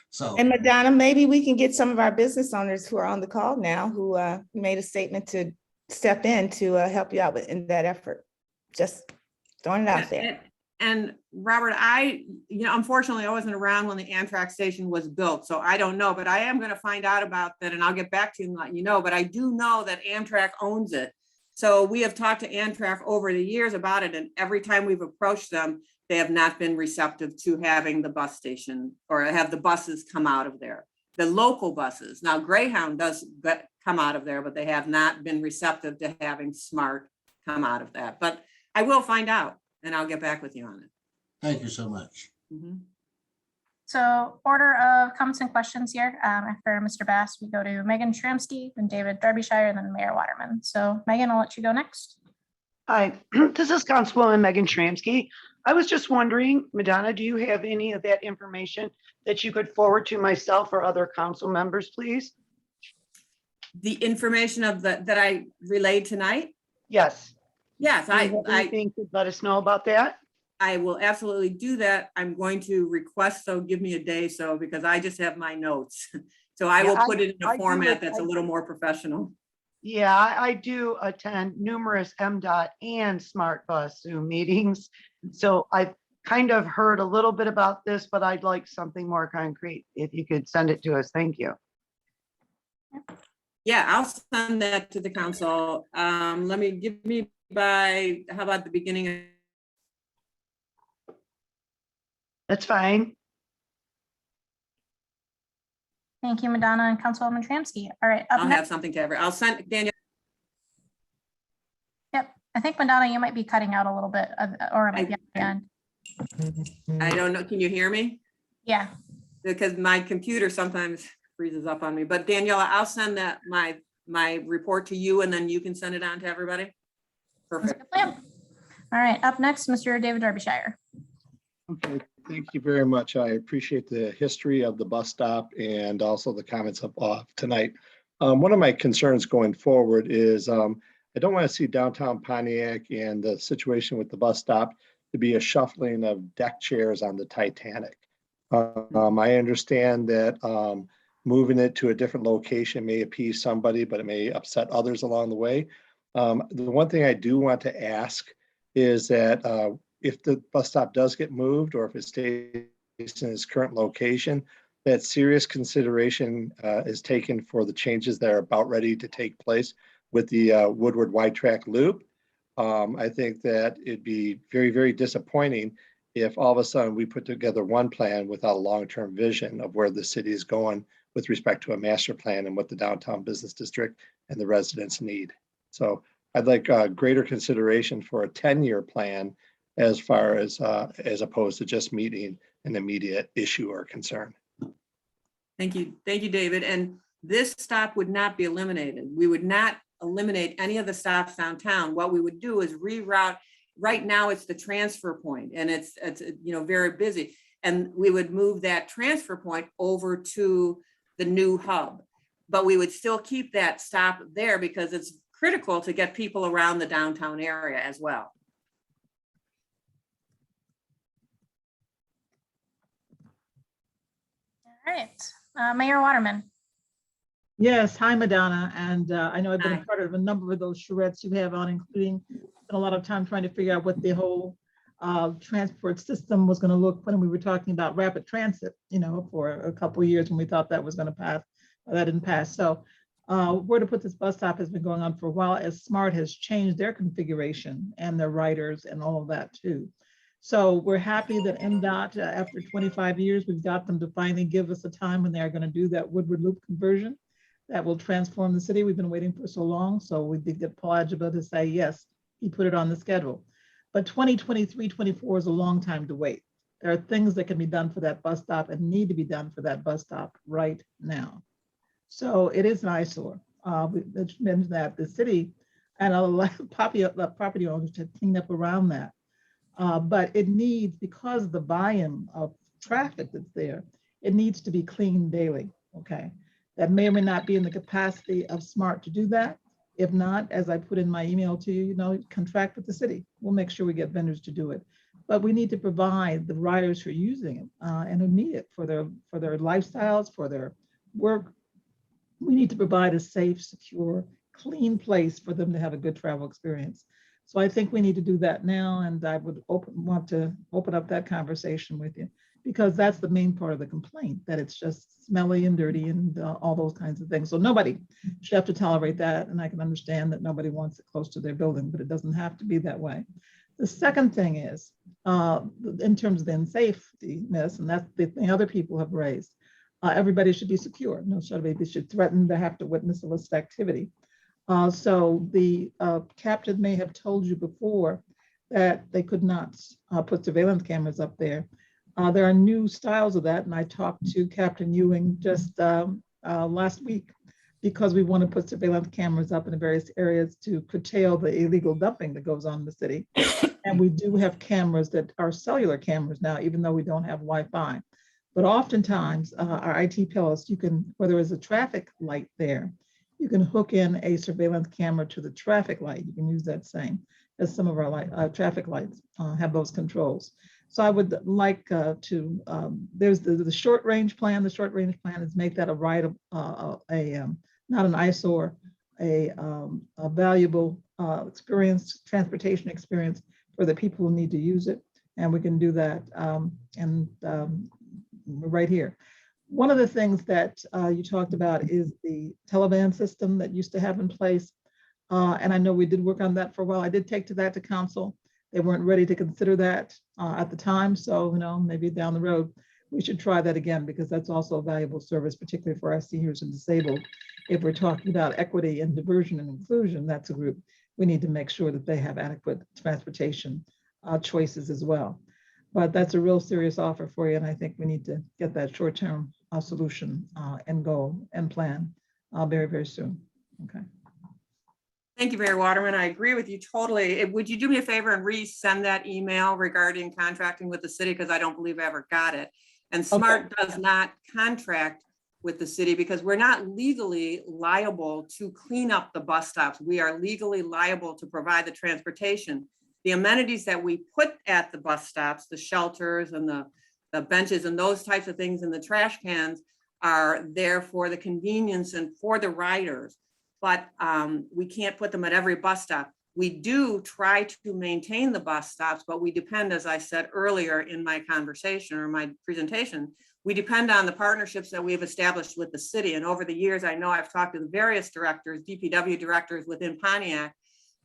So, and Madonna, maybe we can get some of our business owners who are on the call now, who made a statement to step in to help you out in that effort. Just throwing it out there. And Robert, unfortunately, I wasn't around when the Amtrak station was built, so I don't know, but I am going to find out about that and I'll get back to you and let you know, but I do know that Amtrak owns it. So we have talked to Amtrak over the years about it, and every time we've approached them, they have not been receptive to having the bus station or have the buses come out of there. The local buses, now Greyhound does come out of there, but they have not been receptive to having SMART come out of that. But I will find out and I'll get back with you on it. Thank you so much. Mm-hmm. So order of comments and questions here. After Mr. Bass, we go to Megan Shramsky, then David Derbyshire, and then Mayor Waterman. So Megan, I'll let you go next. Hi, this is Councilwoman Megan Shramsky. I was just wondering, Madonna, do you have any of that information that you could forward to myself or other council members, please? The information of that I relayed tonight? Yes. Yes, I think let us know about that. I will absolutely do that. I'm going to request, so give me a day so, because I just have my notes. So I Yeah, will put it in I a do format it- that's a little more professional. Yeah, I do attend numerous MDOT and Smart Bus Zoom meetings. So I've kind of heard a little bit about this, but I'd like something more concrete. If you could send it to us, thank you. Yeah, I'll send that to the council. Let me give me by, how about the beginning of That's fine. Thank you, Madonna and Councilwoman Tramsky. All right, up I'll next. have something to I'll send Daniel. Yep, I think Madonna, you might be cutting out a little bit, or it might be at the end. I don't know, can you hear me? Yeah. Because my computer sometimes freezes up on me, but Daniela, I'll send that, my report to you, and then you can send it on to everybody. Perfect. All right, up next, Mr. David Derbyshire. Okay, thank you very much. I appreciate the history of the bus stop and also the comments of tonight. One of my concerns going forward is I don't want to see downtown Pontiac and the situation with the bus stop to be a shuffling of deck chairs on the Titanic. I understand that moving it to a different location may appease somebody, but it may upset others along the way. The one thing I do want to ask is that if the bus stop does get moved or if it stays in its current location, that serious consideration is taken for the changes that are about ready to take place with the Woodward Wide Track Loop. I think that it'd be very, very disappointing if all of a sudden we put together one plan without a long-term vision of where the city is going with respect to a master plan and what the downtown business district and the residents need. So I'd like greater consideration for a 10-year plan as far as opposed to just meeting an immediate issue or concern. Thank you, David. And this stop would not be eliminated. We would not eliminate any of the stops downtown. What we would do is reroute. Right now, it's the transfer point, and it's very busy. And we would move that transfer point over to the new hub, but we would still keep that stop there because it's critical to get people around the downtown area as well. All right, Mayor Waterman. Yes, hi, Madonna. And I know I've been Hi. a part of a number of those charrettes you have on, including spent a lot of time trying to figure out what the whole transport system was going to look when we were talking about rapid transit, for a couple of years when we thought that was going to pass. That didn't pass. So where to put this bus stop has been going on for a while, as SMART has changed their configuration and their riders and all of that too. So we're happy that MDOT, after 25 years, we've got them to finally give us a time when they're going to do that Woodward Loop conversion that will transform the city. We've been waiting for so long. So we did get Paul Agaba to say, yes, he put it on the schedule. But 2023, 24 is a long time to wait. There are things that can be done for that bus stop and need to be done for that bus stop right now. So it is an eyesore. We mentioned that the city and a lot of property owners have cleaned up around that. But it needs, because of the volume of traffic that's there, it needs to be cleaned daily, okay? That may or may not be in the capacity of SMART to do that. If not, as I put in my email to you, contract with the city. We'll make sure we get vendors to do it. But we need to provide the riders who are using it and who need it for their lifestyles, for their work. We need to provide a safe, secure, clean place for them to have a good travel experience. So I think we need to do that now, and I would want to open up that conversation with you, because that's the main part of the complaint, that it's just smelly and dirty and all those kinds of things. So nobody should have to tolerate that, and I can understand that nobody wants it close to their building, but it doesn't have to be that way. The second thing is, in terms of the unsafetyness, and that's the thing other people have raised, everybody should be secure. No somebody should threaten to have to witness illicit activity. So the captain may have told you before that they could not put surveillance cameras up there. There are new styles of that, and I talked to Captain Ewing just last week, because we want to put surveillance cameras up in the various areas to curtail the illegal dumping that goes on in the city. And we do have cameras that are cellular cameras now, even though we don't have Wi-Fi. But oftentimes, our IT tell us you can, where there is a traffic light there, you can hook in a surveillance camera to the traffic light. You can use that same. as some of our traffic lights have those controls. So I would like there's the short range plan. The short range plan is make that a right of not an eyesore, a valuable experience, transportation experience for the people who need to use it. And we can do that right here. One of the things that you talked about is the televan system that used to have in place. And I know we did work on that for a while. I did take that to council. They weren't ready to consider that at the time. So, maybe down the road, we should try that again, because that's also a valuable service, particularly for our seniors and disabled. If we're talking about equity and diversion and inclusion, that's a group we need to make sure that they have adequate transportation choices as well. But that's a real serious offer for you. And I think we need to get that short-term solution and goal and plan very, very soon. Okay. Thank you, Mayor Waterman. I agree with you totally. Would you do me a favor and resend that email regarding contracting with the city? Because I don't believe I ever got it. And SMART does not contract with the city because we're not legally liable to clean up the bus stops. We are legally liable to provide the transportation. The amenities that we put at the bus stops, the shelters and the benches and those types of things and the trash cans are there for the convenience and for the riders. But we can't put them at every bus stop. We do try to maintain the bus stops, but we depend, as I said earlier in my conversation or my presentation, we depend on the partnerships that we've established with the city. And over the years, I know I've talked to the various directors, DPW directors within Pontiac,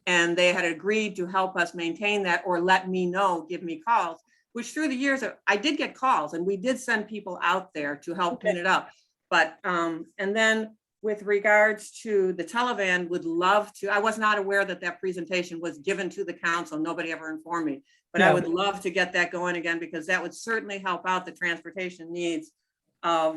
and they had agreed to help us maintain that or let me know, give me calls, which through the years, I did get calls and we did send people out there to help clean it up. But, and then with regards to the televan, would love to, I was not aware that that presentation was given to the council. Nobody ever informed me, but I would love to get that going again, because that would certainly help out the transportation needs of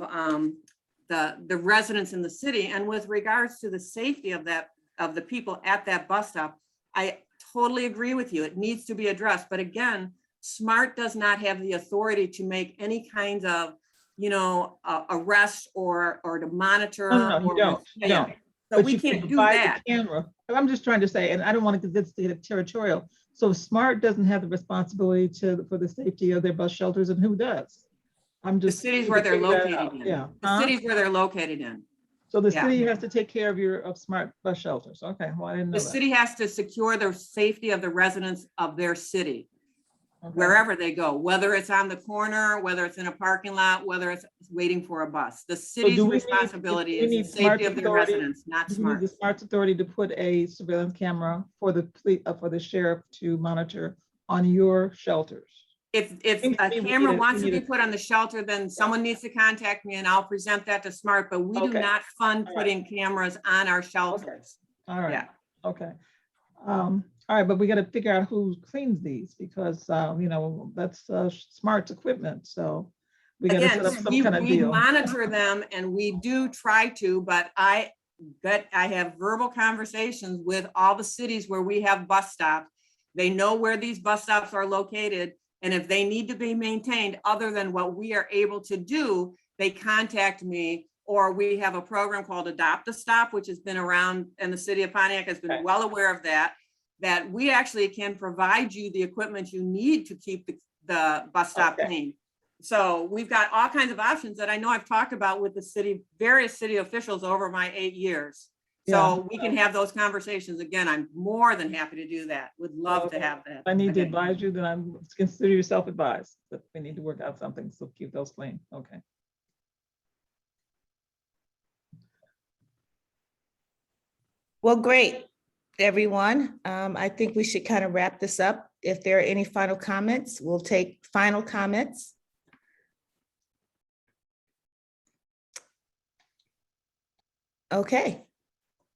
the residents in the city. And with regards to the safety of the people at that bus stop, I totally agree with you. It needs to be addressed. But again, SMART does not have the authority to make any kinds of arrest or to monitor. No, you don't. So but we can't do that. Camera. I'm just trying to say, and I don't want to get territorial. So SMART doesn't have the responsibility for the safety of their bus shelters, and who does? I'm just the cities where they're located in. Yeah. The cities where they're located in. So the city has to take care of SMART bus shelters. Okay, well, I didn't know the city has to secure the safety of the residents of their city. Wherever they go, whether it's on the corner, whether it's in a parking lot, whether it's waiting for a bus. The city's responsibility is the safety of their residents, not SMART. The SMART's authority to put a surveillance camera for the sheriff to monitor on your shelters. If a camera wants to be put on the shelter, then someone needs to contact me and I'll present that to SMART, but we do not fund putting cameras on our shelters. All right. Yeah. Okay. All right, but we got to figure out who cleans these, because that's SMART's equipment. So we got to set up some kind of deal. We monitor them and we do try to, but I have verbal conversations with all the cities where we have bus stops. They know where these bus stops are located. And if they need to be maintained other than what we are able to do, they contact me. Or we have a program called Adopt a Stop, which has been around, and the city of Pontiac has been well aware of that we actually can provide you the equipment you need to keep the bus stop clean. So we've got all kinds of options that I know I've talked about with the city, various city officials over my 8 years. So we can have those conversations again. I'm more than happy to do that. Would love to have that. I need to advise you, then consider yourself advised that we need to work out something. So keep those clean. Okay. Well, great, everyone. I think we should kind of wrap this up. If there are any final comments, we'll take final comments. Okay.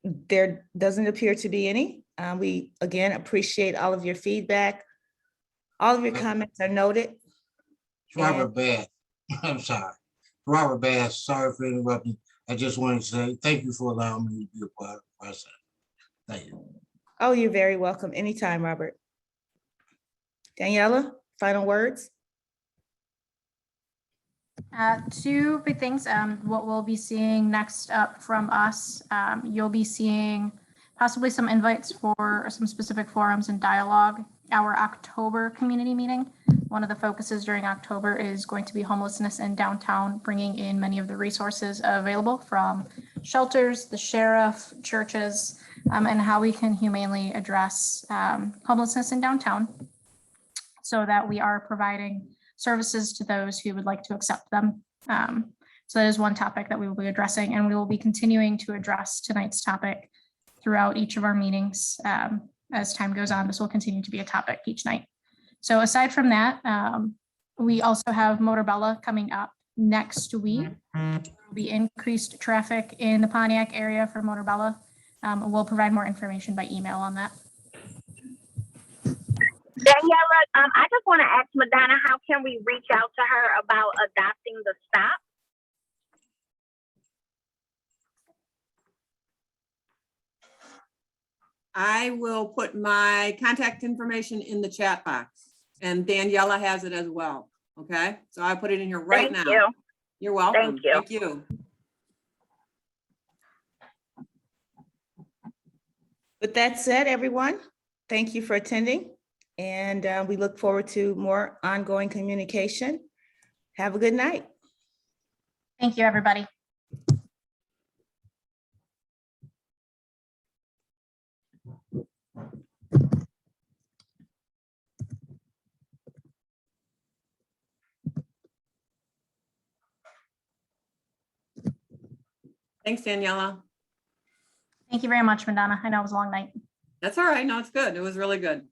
There doesn't appear to be any. We, again, appreciate all of your feedback. All of your comments are noted. Robert Bass, I'm sorry. Robert Bass, sorry for interrupting. I just wanted to say thank you for allowing me to be a part of the process. Thank you. Oh, you're very welcome. Anytime, Robert. Daniela, final words? Two big things. What we'll be seeing next up from us, you'll be seeing possibly some invites for some specific forums and dialogue. Our October community meeting, one of the focuses during October is going to be homelessness in downtown, bringing in many of the resources available from shelters, the sheriff, churches, and how we can humanely address homelessness in downtown so that we are providing services to those who would like to accept them. So that is one topic that we will be addressing, and we will be continuing to address tonight's topic throughout each of our meetings. As time goes on, this will continue to be a topic each night. So aside from that, we also have Motorbella coming up next week. There will be increased traffic in the Pontiac area for Motorbella. We'll provide more information by email on that. Daniela, I just want to ask Madonna, how can we reach out to her about adopting the stop? I will put my contact information in the chat box, and Daniela has it as well. Okay, so I put it in here right now. Thank you. You're welcome. Thank you. Thank you. With that said, everyone, thank you for attending. And we look forward to more ongoing communication. Have a good night. Thank you, everybody. Thanks, Daniela. Thank you very much, Madonna. I know it was a long night. That's all right. No, it's good. It was really good.